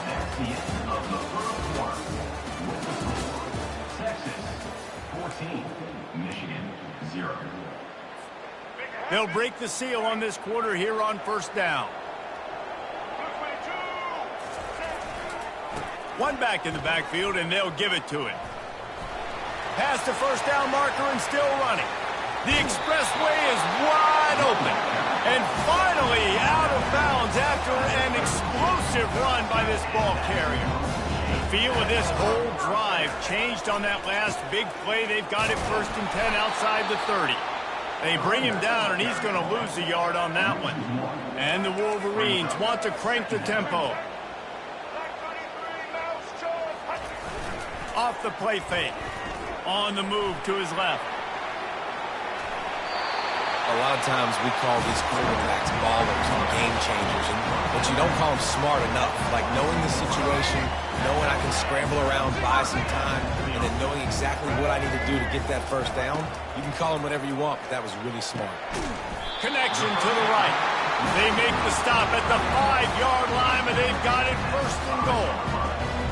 Speaker 4: That's the end of the first quarter. With the score, Texas 14, Michigan 0.
Speaker 1: They'll break the seal on this quarter here on first down. One back in the backfield, and they'll give it to him. Past the first down marker and still running. The expressway is wide open. And finally out of bounds after an explosive run by this ball carrier. The feel of this whole drive changed on that last big play. They've got it 1st and 10 outside the 30. They bring him down, and he's going to lose a yard on that one. And the Wolverines want to crank the tempo. Off the play fake. On the move to his left.
Speaker 3: A lot of times we call these quarterbacks ballers and game changers, but you don't call them smart enough. Like knowing the situation, knowing I can scramble around, buy some time, and then knowing exactly what I need to do to get that first down. You can call them whatever you want, but that was really smart.
Speaker 1: Connection to the right. They make the stop at the 5-yard line, but they've got it 1st and goal.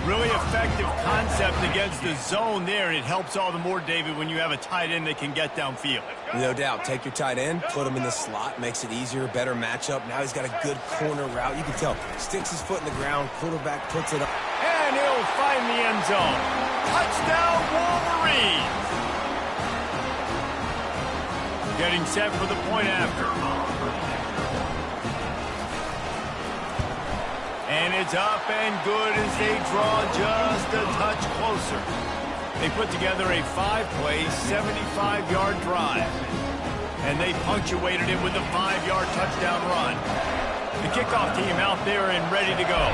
Speaker 1: Really effective concept against the zone there, and it helps all the more, David, when you have a tight end that can get downfield.
Speaker 3: No doubt. Take your tight end, put him in the slot, makes it easier, better matchup. Now he's got a good corner route. You can tell. Sticks his foot in the ground, quarterback puts it up.
Speaker 1: And he'll find the end zone. Touchdown, Wolverines! Getting set for the point after. And it's up and good as they draw just a touch closer. They put together a 5-play, 75-yard drive. And they punctuated it with a 5-yard touchdown run. The kickoff team out there and ready to go.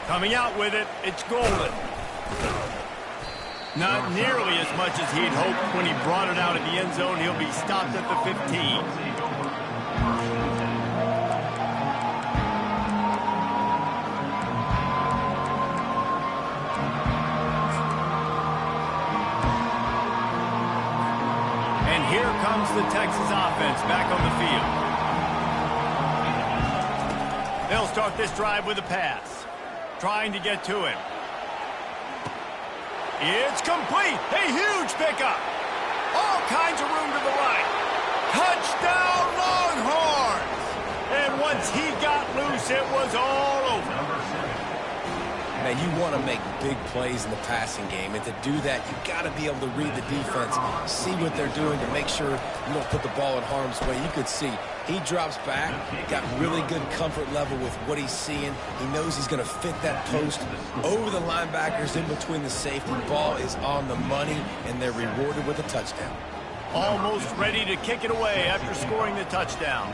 Speaker 1: Coming out with it, it's Golden. Not nearly as much as he'd hoped when he brought it out of the end zone. He'll be stopped at the 15. And here comes the Texas offense back on the field. They'll start this drive with a pass. Trying to get to him. It's complete. A huge pickup. All kinds of room to the right. Touchdown, Longhorns. And once he got loose, it was all over.
Speaker 3: Now, And you want to make big plays in the passing game. And to do that, you've got to be able to read the defense, see what they're doing to make sure you don't put the ball in harm's way. You could see he drops back, got really good comfort level with what he's seeing. He knows he's going to fit that post over the linebackers in between the safety. Ball is on the money, and they're rewarded with a touchdown.
Speaker 1: Almost ready to kick it away after scoring the touchdown.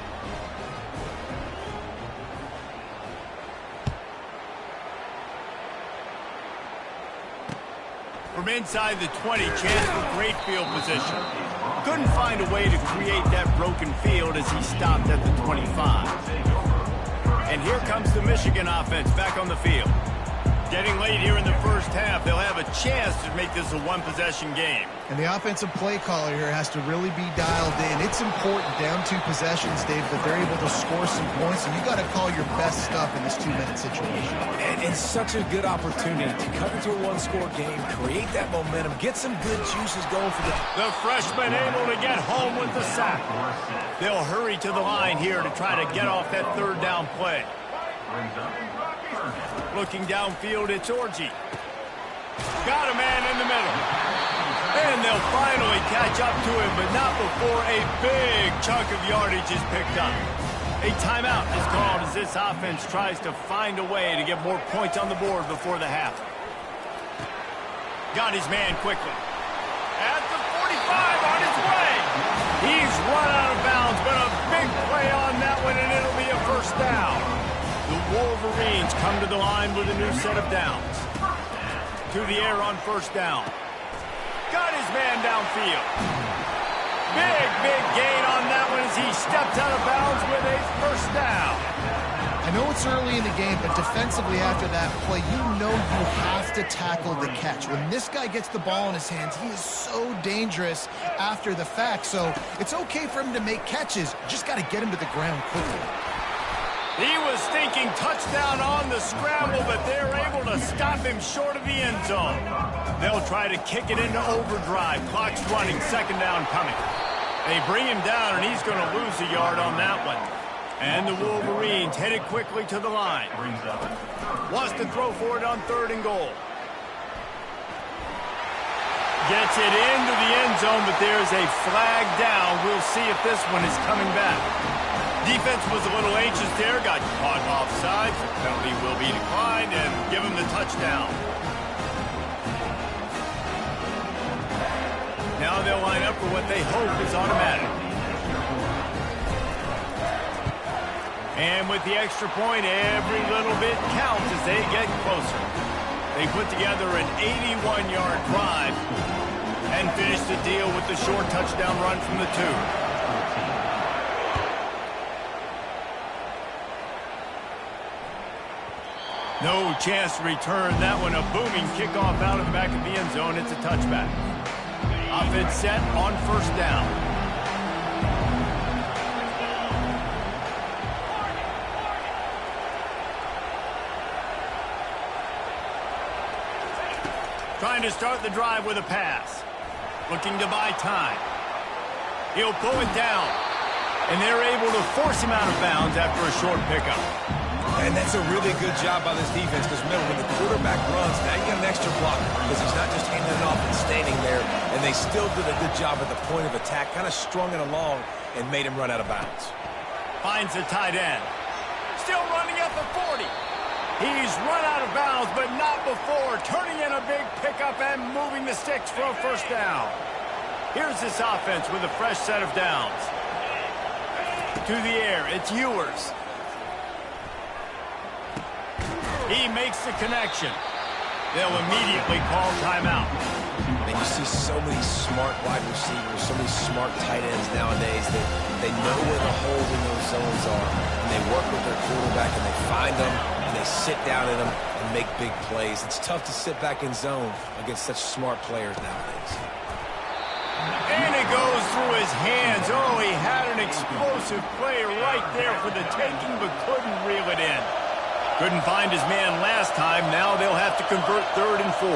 Speaker 1: From inside the 20, chance for great field position. Couldn't find a way to create that broken field as he stopped at the 25. And here comes the Michigan offense back on the field. Getting late here in the first half, they'll have a chance to make this a one-possession game.
Speaker 2: And the offensive play caller here has to really be dialed in. It's important down 2 possessions, Dave, that they're able to score some points, and you got to call your best stuff in this 2-minute situation.
Speaker 3: And it's such a good opportunity to come into a one-score game, create that momentum, get some good juices going for
Speaker 1: the freshman able to get home with the sack. They'll hurry to the line here to try to get off that third down play. Looking downfield, it's Orji. Got a man in the middle. And they'll finally catch up to him, but not before a big chunk of yardage is picked up. A timeout is called as this offense tries to find a way to get more points on the board before the half. Got his man quickly. At the 45 on his way. He's run out of bounds, but a big play on that one, and it'll be a first down. The Wolverines come to the line with a new set of downs. To the air on first down. Got his man downfield. Big gain on that one as he stepped out of bounds with a first down.
Speaker 2: I know it's early in the game, but defensively after that play, you know you have to tackle the catch. When this guy gets the ball in his hands, he is so dangerous after the fact. So it's okay for him to make catches. Just got to get him to the ground quickly.
Speaker 1: He was thinking touchdown on the scramble, but they're able to stop him short of the end zone. They'll try to kick it into overdrive. Clock's running, second down coming. They bring him down, and he's going to lose a yard on that one. And the Wolverines headed quickly to the line. Wants to throw for it on 3rd and goal. Gets it into the end zone, but there's a flag down. We'll see if this one is coming back. Defense was a little anxious there, got caught offside. The penalty will be declined and give him the touchdown. Now they'll line up for what they hope is automatic. And with the extra point, every little bit counts as they get closer. They put together an 81-yard drive and finish the deal with the short touchdown run from the 2. No chance to return that one. A booming kickoff out of the back of the end zone. It's a touchback. Offense set on first down. Trying to start the drive with a pass. Looking to buy time. He'll pull it down. And they're able to force him out of bounds after a short pickup.
Speaker 3: And that's a really good job by this defense because, remember, when the quarterback runs, now you got an extra blocker because he's not just handing it off and standing there. And they still did a good job at the point of attack, kind of strung it along and made him run out of bounds.
Speaker 1: Finds the tight end. Still running at the 40. He's run out of bounds, but not before. Turning in a big pickup and moving the sticks for a first down. Here's this offense with a fresh set of downs. To the air, it's Ewers. He makes the connection. They'll immediately call timeout.
Speaker 3: And you see so many smart wide receivers, so many smart tight ends nowadays that they know where the holes in those zones are. And they work with their quarterback and they find them and they sit down in them and make big plays. It's tough to sit back in zone against such smart players nowadays.
Speaker 1: And it goes through his hands. Oh, he had an explosive play right there for the taking, but couldn't reel it in. Couldn't find his man last time. Now they'll have to convert 3rd and 4.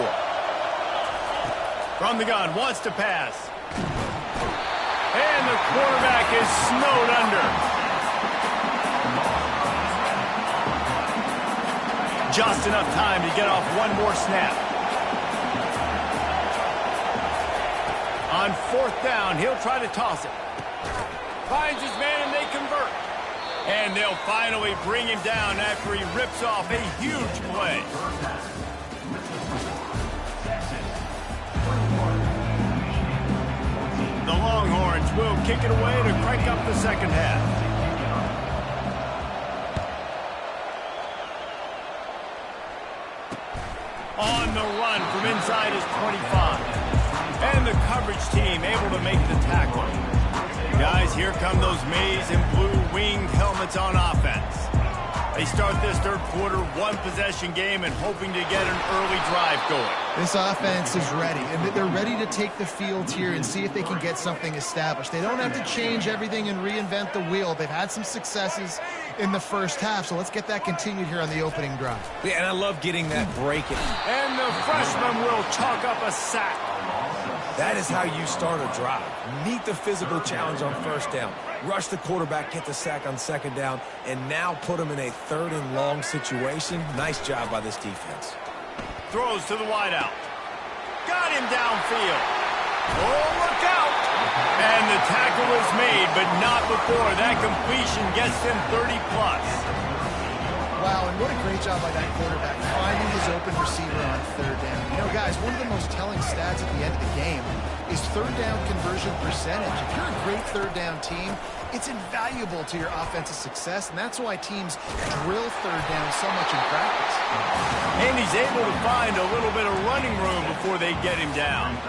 Speaker 1: From the gun, wants to pass. And the quarterback is snowed under. Just enough time to get off one more snap. On 4th down, he'll try to toss it. Finds his man, and they convert. And they'll finally bring him down after he rips off a huge play. The Longhorns will kick it away to crank up the second half. On the run from inside his 25. And the coverage team able to make the tackle. Guys, here come those maize and blue winged helmets on offense. They start this third quarter one-possession game and hoping to get an early drive going.
Speaker 2: This offense is ready, and they're ready to take the field here and see if they can get something established. They don't have to change everything and reinvent the wheel. They've had some successes in the first half, so let's get that continued here on the opening drive.
Speaker 3: Yeah, and I love getting that break.
Speaker 1: And the freshman will chalk up a sack.
Speaker 3: That is how you start a drive. Meet the physical challenge on 1st down. Rush the quarterback, get the sack on 2nd down, and now put him in a 3rd and long situation. Nice job by this defense.
Speaker 1: Throws to the wideout. Got him downfield. Oh, look out. And the tackle is made, but not before that completion gets him 30-plus.
Speaker 2: Wow, and what a great job by that quarterback, finding his open receiver on 3rd down. You know, guys, one of the most telling stats at the end of the game is 3rd down conversion percentage. If you're a great 3rd down team, it's invaluable to your offensive success, and that's why teams drill 3rd down so much in practice.
Speaker 1: And he's able to find a little bit of running room before they get him down.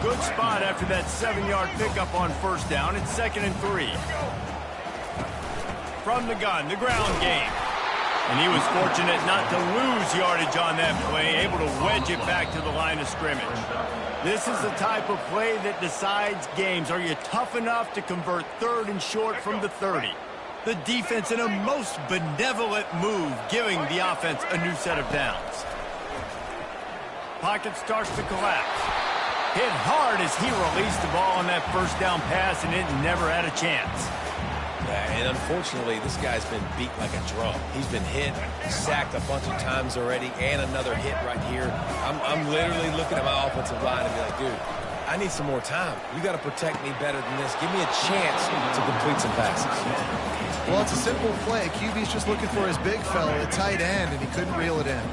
Speaker 1: Good spot after that 7-yard pickup on 1st down. It's 2nd and 3. From the gun, the ground game. And he was fortunate not to lose yardage on that play, able to wedge it back to the line of scrimmage. This is the type of play that decides games. Are you tough enough to convert 3rd and short from the 30? The defense in a most benevolent move, giving the offense a new set of downs. Pocket starts to collapse. Hit hard as he released the ball on that 1st down pass, and it never had a chance.
Speaker 3: Yeah, and unfortunately, this guy's been beat like a drum. He's been hit, sacked a bunch of times already, and another hit right here. I'm literally looking at my offensive line and be like, dude, I need some more time. You got to protect me better than this. Give me a chance to complete some passes.
Speaker 2: Well, it's a simple play. QB's just looking for his big fella at tight end, and he couldn't reel it in.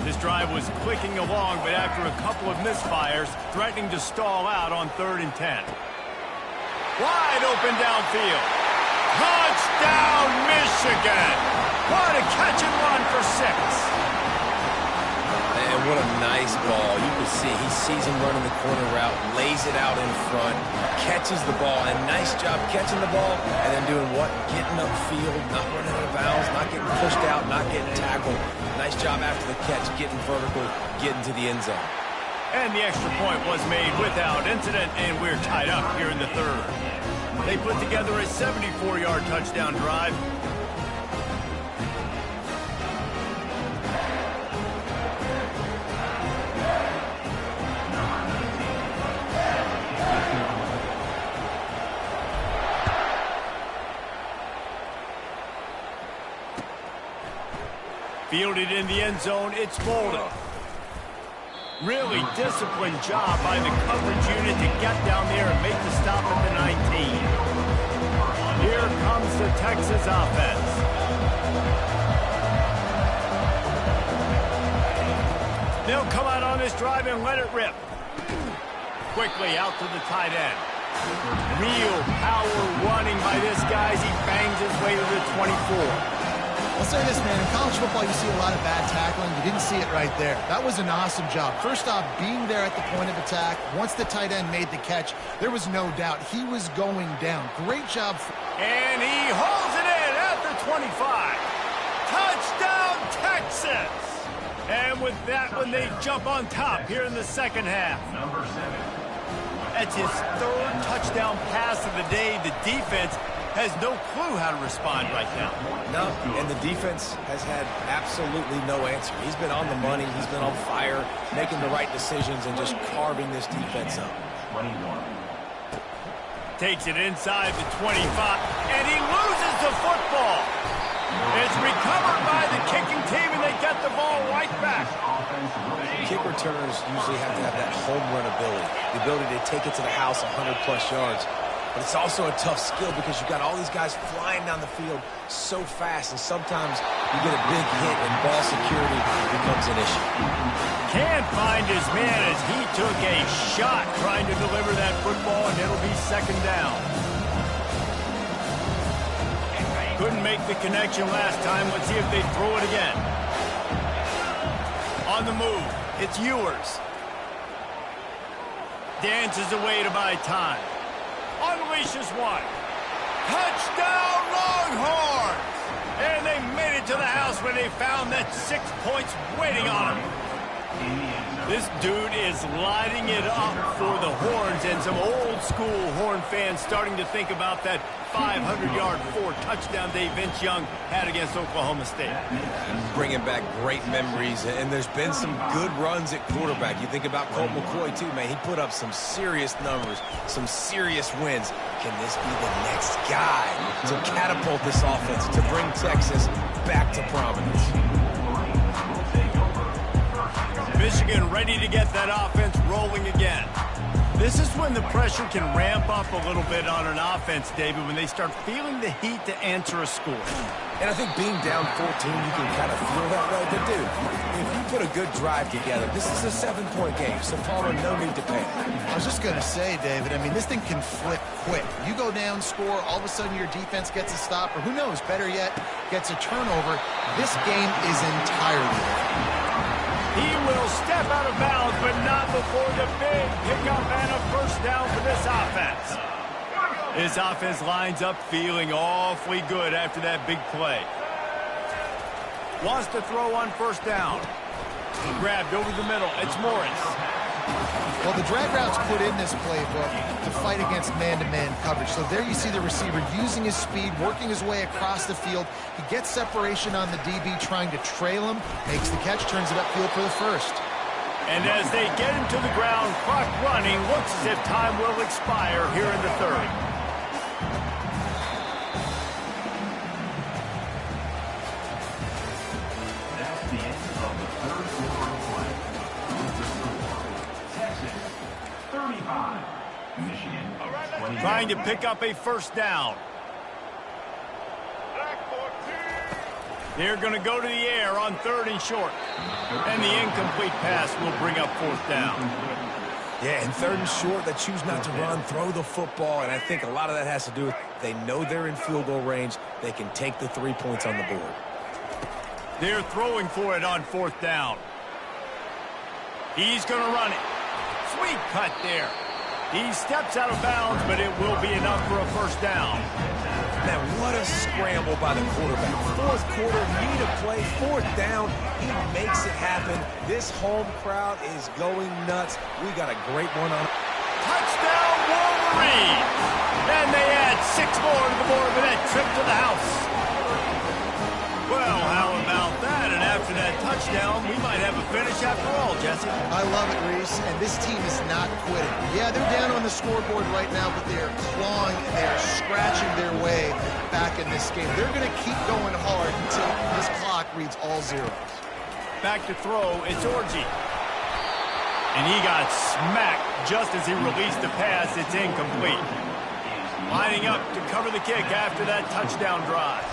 Speaker 1: This drive was clicking along, but after a couple of misfires, threatening to stall out on 3rd and 10. Wide open downfield. Touchdown, Michigan! What a catch and run for 6.
Speaker 3: And what a nice ball. You can see he sees him running the corner route, lays it out in front, catches the ball, and nice job catching the ball, and then doing what? Getting upfield, not running out of bounds, not getting pushed out, not getting tackled. Nice job after the catch, getting vertical, getting to the end zone.
Speaker 1: And the extra point was made without incident, and we're tied up here in the 3rd. They put together a 74-yard touchdown drive. Fielded in the end zone, it's Bolden. Really disciplined job by the coverage unit to get down there and make the stop at the 19. Here comes the Texas offense. They'll come out on this drive and let it rip. Quickly out to the tight end. Real power running by this guy as he bangs his way to the 24.
Speaker 2: I'll say this, man, in college football you see a lot of bad tackling. You didn't see it right there. That was an awesome job. First off, being there at the point of attack. Once the tight end made the catch, there was no doubt he was going down. Great job.
Speaker 1: And he holds it in at the 25. Touchdown, Texas! And with that one, they jump on top here in the second half. That's his 3rd touchdown pass of the day. The defense has no clue how to respond right now.
Speaker 3: No, and the defense has had absolutely no answer. He's been on the money. He's been on fire, making the right decisions and just carving this defense up.
Speaker 4: 21.
Speaker 1: Takes it inside the 25, and he loses the football. It's recovered by the kicking team, and they get the ball right back.
Speaker 3: Kick returners usually have to have that home run ability, the ability to take it to the house 100-plus yards. But it's also a tough skill because you've got all these guys flying down the field so fast, and sometimes you get a big hit and ball security becomes an issue.
Speaker 1: Can't find his man as he took a shot trying to deliver that football, and it'll be second down. Couldn't make the connection last time. Let's see if they throw it again. On the move, it's Ewers. Dances away to buy time. Unleashes one. Touchdown, Longhorns! And they made it to the house when they found that 6 points waiting on them. This dude is lighting it up for the Horns, and some old-school Horn fans starting to think about that 500-yard, 4-touchdown day Vince Young had against Oklahoma State.
Speaker 3: Bringing back great memories, and there's been some good runs at quarterback. You think about Colt McCoy, too, man. He put up some serious numbers, some serious wins. Can this be the next guy to catapult this offense, to bring Texas back to prominence?
Speaker 1: Michigan ready to get that offense rolling again. This is when the pressure can ramp up a little bit on an offense, David, when they start feeling the heat to answer a score.
Speaker 3: And I think being down 14, you can kind of feel that way. But, dude, if you put a good drive together, this is a 7-point game, so Palmer, no need to panic.
Speaker 2: I was just going to say, David, I mean, this thing can flip quick. You go down, score, all of a sudden your defense gets a stop, or who knows, better yet, gets a turnover. This game is entirely different.
Speaker 1: He will step out of bounds, but not before the big pickup and a first down for this offense. This offense lines up feeling awfully good after that big play. Wants to throw on first down. Grabbed over the middle. It's Morris.
Speaker 2: Well, the drag route's put in this playbook to fight against man-to-man coverage. So there you see the receiver using his speed, working his way across the field. He gets separation on the DB, trying to trail him, makes the catch, turns it upfield for the first.
Speaker 1: And as they get him to the ground, clock running, looks as if time will expire here in the third.
Speaker 4: That's the end of the third quarter of play. With the score, Texas 35, Michigan 20.
Speaker 1: Trying to pick up a first down. They're going to go to the air on third and short. And the incomplete pass will bring up fourth down.
Speaker 3: Yeah, and third and short, they choose not to run, throw the football, and I think a lot of that has to do with they know they're in field goal range. They can take the 3 points on the board.
Speaker 1: They're throwing for it on fourth down. He's going to run it. Sweet cut there. He steps out of bounds, but it will be enough for a first down.
Speaker 3: Man, what a scramble by the quarterback. Fourth quarter, need a play, fourth down. He makes it happen. This home crowd is going nuts. We got a great one on.
Speaker 1: Touchdown, Wolverines! And they add 6 more to the board with that trip to the house. Well, how about that? And after that touchdown, we might have a finish after all, Jesse.
Speaker 2: I love it, Reese, and this team is not quitting. Yeah, they're down on the scoreboard right now, but they are clawing, they are scratching their way back in this game. They're going to keep going hard until this clock reads all zeros.
Speaker 1: Back to throw, it's Orji. And he got smacked just as he released the pass. It's incomplete. Lining up to cover the kick after that touchdown drive.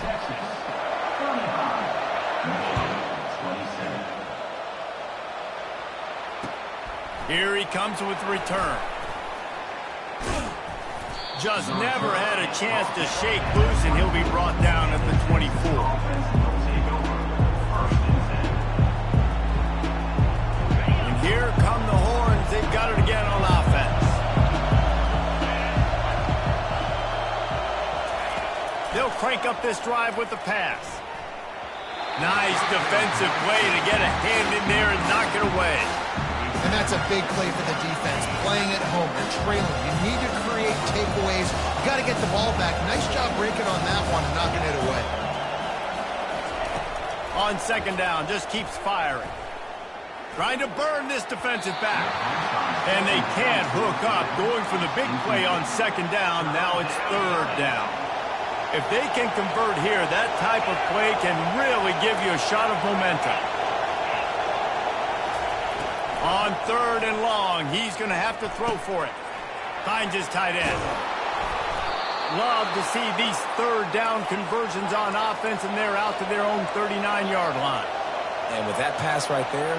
Speaker 1: Here he comes with the return. Just never had a chance to shake loose, and he'll be brought down at the 24. And here come the Horns. They've got it again on offense. They'll crank up this drive with the pass. Nice defensive play to get a hand in there and knock it away.
Speaker 2: And that's a big play for the defense. Playing at home, they're trailing. You need to create takeaways. You got to get the ball back. Nice job breaking on that one and knocking it away.
Speaker 1: On second down, just keeps firing. Trying to burn this defensive back. And they can't hook up. Going for the big play on second down. Now it's third down. If they can convert here, that type of play can really give you a shot of momentum. On 3rd and long, he's going to have to throw for it. Finds his tight end. Love to see these 3rd down conversions on offense, and they're out to their own 39-yard line.
Speaker 3: And with that pass right there,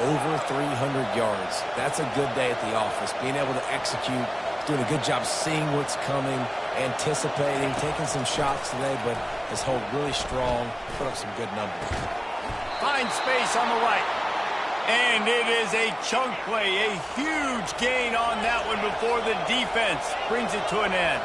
Speaker 3: over 300 yards. That's a good day at the office. Being able to execute, doing a good job seeing what's coming, anticipating, taking some shots today, but his hold really strong, put up some good numbers.
Speaker 1: Finds space on the right. And it is a chunk play, a huge gain on that one before the defense brings it to an end.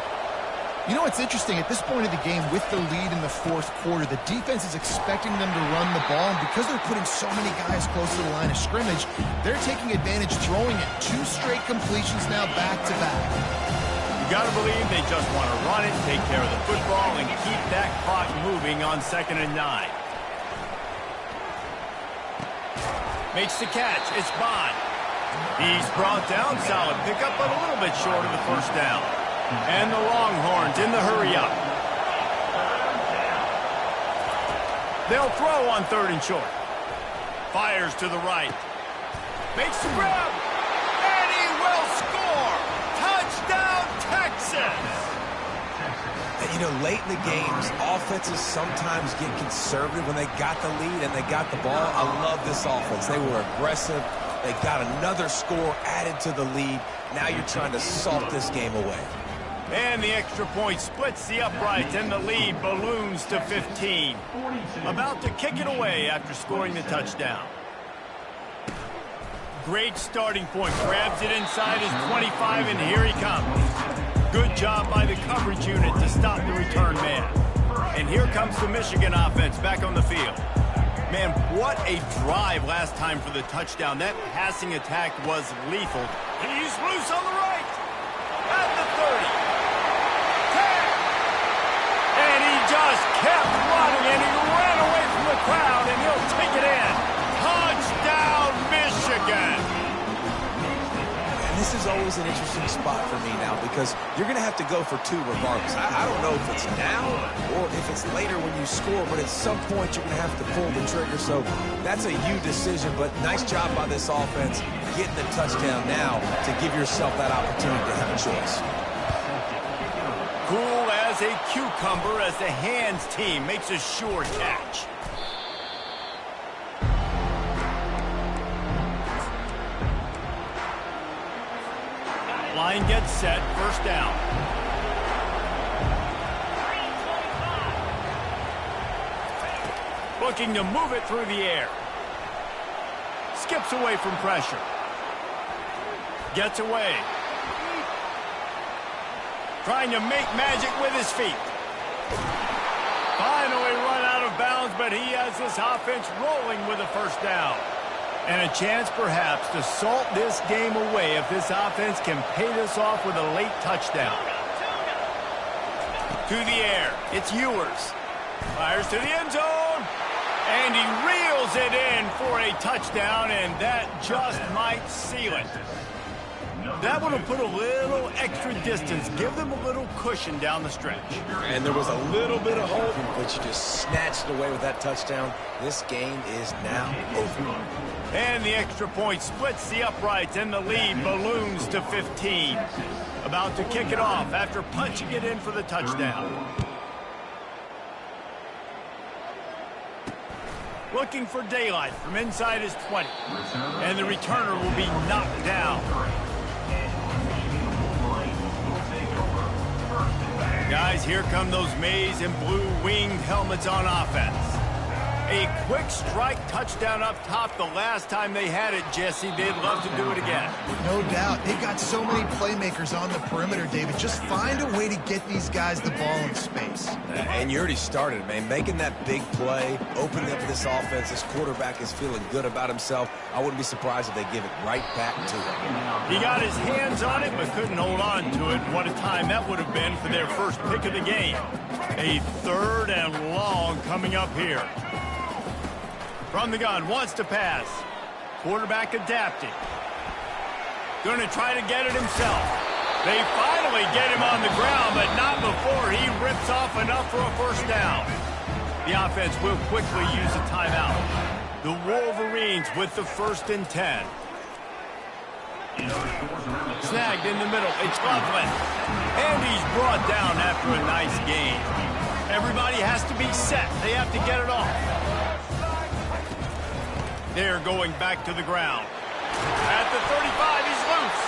Speaker 2: You know what's interesting? At this point of the game, with the lead in the 4th quarter, the defense is expecting them to run the ball, and because they're putting so many guys close to the line of scrimmage, they're taking advantage, throwing it. 2 straight completions now back-to-back.
Speaker 1: You got to believe they just want to run it, take care of the football, and keep that clock moving on 2nd and 9. Makes the catch. It's Bond. He's brought down. Solid pickup, but a little bit short of the 1st down. And the Longhorns in the hurry-up. They'll throw on 3rd and short. Fires to the right. Makes the grab. And he will score. Touchdown, Texas.
Speaker 3: And, you know, late in the games, offenses sometimes get conservative when they got the lead and they got the ball. I love this offense. They were aggressive. They got another score added to the lead. Now you're trying to salt this game away.
Speaker 1: And the extra point splits the uprights, and the lead balloons to 15. About to kick it away after scoring the touchdown. Great starting point. Grabs it inside his 25, and here he comes. Good job by the coverage unit to stop the return man. And here comes the Michigan offense back on the field. Man, what a drive last time for the touchdown. That passing attack was lethal. He's loose on the right. At the 30. And he just kept running, and he ran away from the crowd, and he'll take it in. Touchdown, Michigan!
Speaker 3: And this is always an interesting spot for me now because you're going to have to go for 2 regardless. I don't know if it's now or if it's later when you score, but at some point you're going to have to pull the trigger. So that's a you decision, but nice job by this offense getting the touchdown now to give yourself that opportunity to have a choice.
Speaker 1: Cool as a cucumber as the hands team makes a sure catch. Line gets set, 1st down. Looking to move it through the air. Skips away from pressure. Gets away. Trying to make magic with his feet. Finally run out of bounds, but he has this offense rolling with a 1st down. And a chance perhaps to salt this game away if this offense can pay this off with a late touchdown. To the air. It's Ewers. Fires to the end zone. And he reels it in for a touchdown, and that just might seal it. That would have put a little extra distance, give them a little cushion down the stretch.
Speaker 3: And there was a little bit of hope, but you just snatched it away with that touchdown. This game is now over.
Speaker 1: And the extra point splits the uprights, and the lead balloons to 15. About to kick it off after punching it in for the touchdown. Looking for daylight from inside his 20. And the returner will be knocked down. Guys, here come those maize and blue winged helmets on offense. A quick strike touchdown up top the last time they had it, Jesse. They'd love to do it again.
Speaker 2: No doubt. They've got so many playmakers on the perimeter, David. Just find a way to get these guys the ball in space.
Speaker 3: And you already started, man. Making that big play, opening up this offense. This quarterback is feeling good about himself. I wouldn't be surprised if they give it right back to him.
Speaker 1: He got his hands on it, but couldn't hold on to it. What a time that would have been for their first pick of the game. A 3rd and long coming up here. From the gun, wants to pass. Quarterback adapting. Going to try to get it himself. They finally get him on the ground, but not before he rips steps off, enough for a first down. The offense will quickly use a timeout. The Wolverines with the 1st and 10. Snagged in the middle. It's Loveland. And he's brought down after a nice gain. Everybody has to be set. They have to get it off. They're going back to the ground. At the 35, he's loose.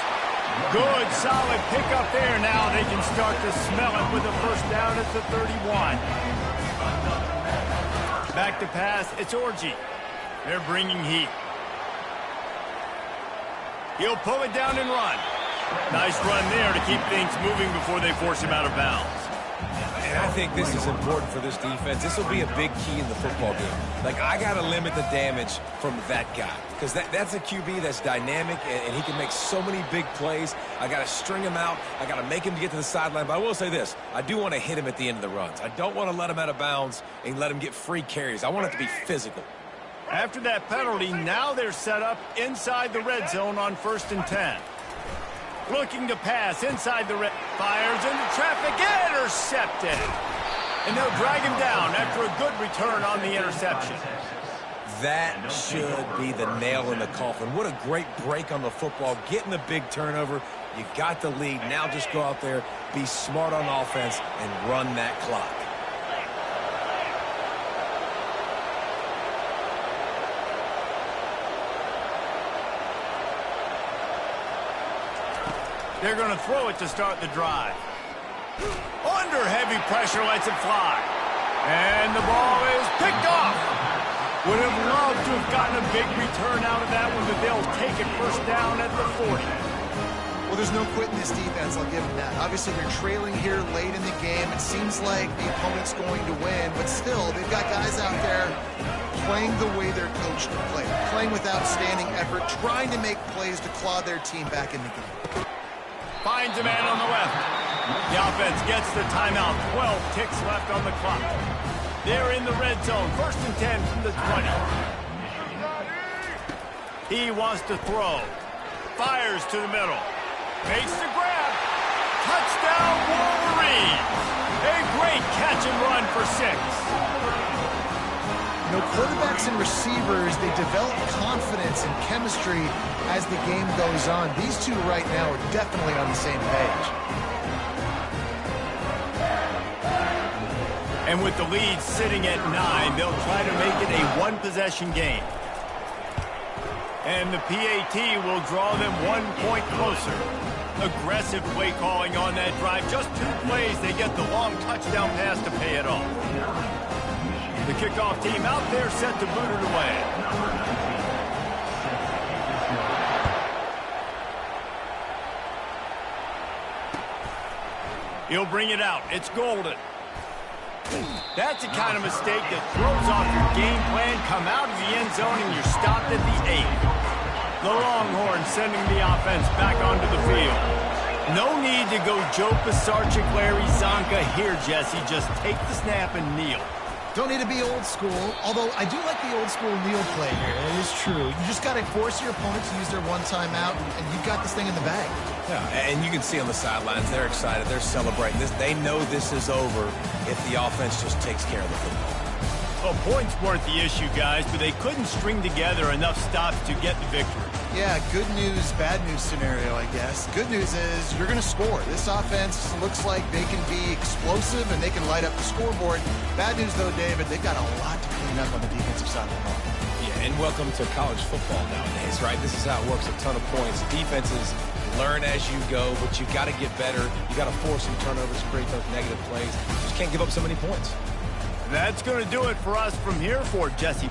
Speaker 1: Good, solid pickup there. Now they can start to smell it with a first down at the 31. Back to pass. It's Orji. They're bringing heat. He'll pull it down and run. Nice run there to keep things moving before they force him out of bounds.
Speaker 3: And I think this is important for this defense. This will be a big key in the football game. Like, I got to limit the damage from that guy. Because that's a QB that's dynamic, and he can make so many big plays. I got to string him out. I got to make him get to the sideline. But I will say this. I do want to hit him at the end of the runs. I don't want to let him out of bounds and let him get free carries. I want it to be physical.
Speaker 1: After that penalty, now they're set up inside the red zone on 1st and 10. Looking to pass inside the red. Fires into traffic. Intercepted. And they'll drag him down after a good return on the interception.
Speaker 3: That should be the nail in the coffin. What a great break on the football. Getting the big turnover. You got the lead. Now just go out there, be smart on offense, and run that clock.
Speaker 1: They're going to throw it to start the drive. Under heavy pressure, lets it fly. And the ball is picked off. Would have loved to have gotten a big return out of that one, but they'll take it first down at the 40.
Speaker 2: Well, there's no quitting this defense, I'll give them that. Obviously, they're trailing here late in the game. It seems like the opponent's going to win, but still, they've got guys out there playing the way they're coached to play, playing with outstanding effort, trying to make plays to claw their team back in the game.
Speaker 1: Finds a man on the left. The offense gets the timeout. 12 ticks left on the clock. They're in the red zone. 1st and 10 from the 20. He wants to throw. Fires to the middle. Makes the grab. Touchdown, Wolverines. A great catch and run for 6.
Speaker 2: You know, quarterbacks and receivers, they develop confidence and chemistry as the game goes on. These two right now are definitely on the same page.
Speaker 1: And with the lead sitting at 9, they'll try to make it a one-possession game. And the PAT will draw them 1 point closer. Aggressive play calling on that drive. Just 2 plays, they get the long touchdown pass to pay it off. The kickoff team out there set to boot it away. He'll bring it out. It's Golden. That's the kind of mistake that throws off your game plan. Come out of the end zone and you're stopped at the 8. The Longhorns sending the offense back onto the field. No need to go Joe Pisarcik, Larry Zonka here, Jesse. Just take the snap and kneel.
Speaker 2: Don't need to be old school, although I do like the old school kneel play here. It is true. You just got to force your opponent to use their one timeout, and you've got this thing in the bag.
Speaker 3: Yeah, and you can see on the sidelines, they're excited. They're celebrating this. They know this is over if the offense just takes care of the football.
Speaker 1: Well, points weren't the issue, guys, but they couldn't string together enough stops to get the victory.
Speaker 2: Yeah, good news, bad news scenario, I guess. Good news is you're going to score. This offense looks like they can be explosive and they can light up the scoreboard. Bad news, though, David, they've got a lot to clean up on the defensive side of the ball.
Speaker 3: Yeah, and welcome to college football nowadays, right? This is how it works, a ton of points. Defenses learn as you go, but you got to get better. You got to force some turnovers, create those negative plays. Just can't give up so many points.
Speaker 1: That's going to do it for us from here for Jesse.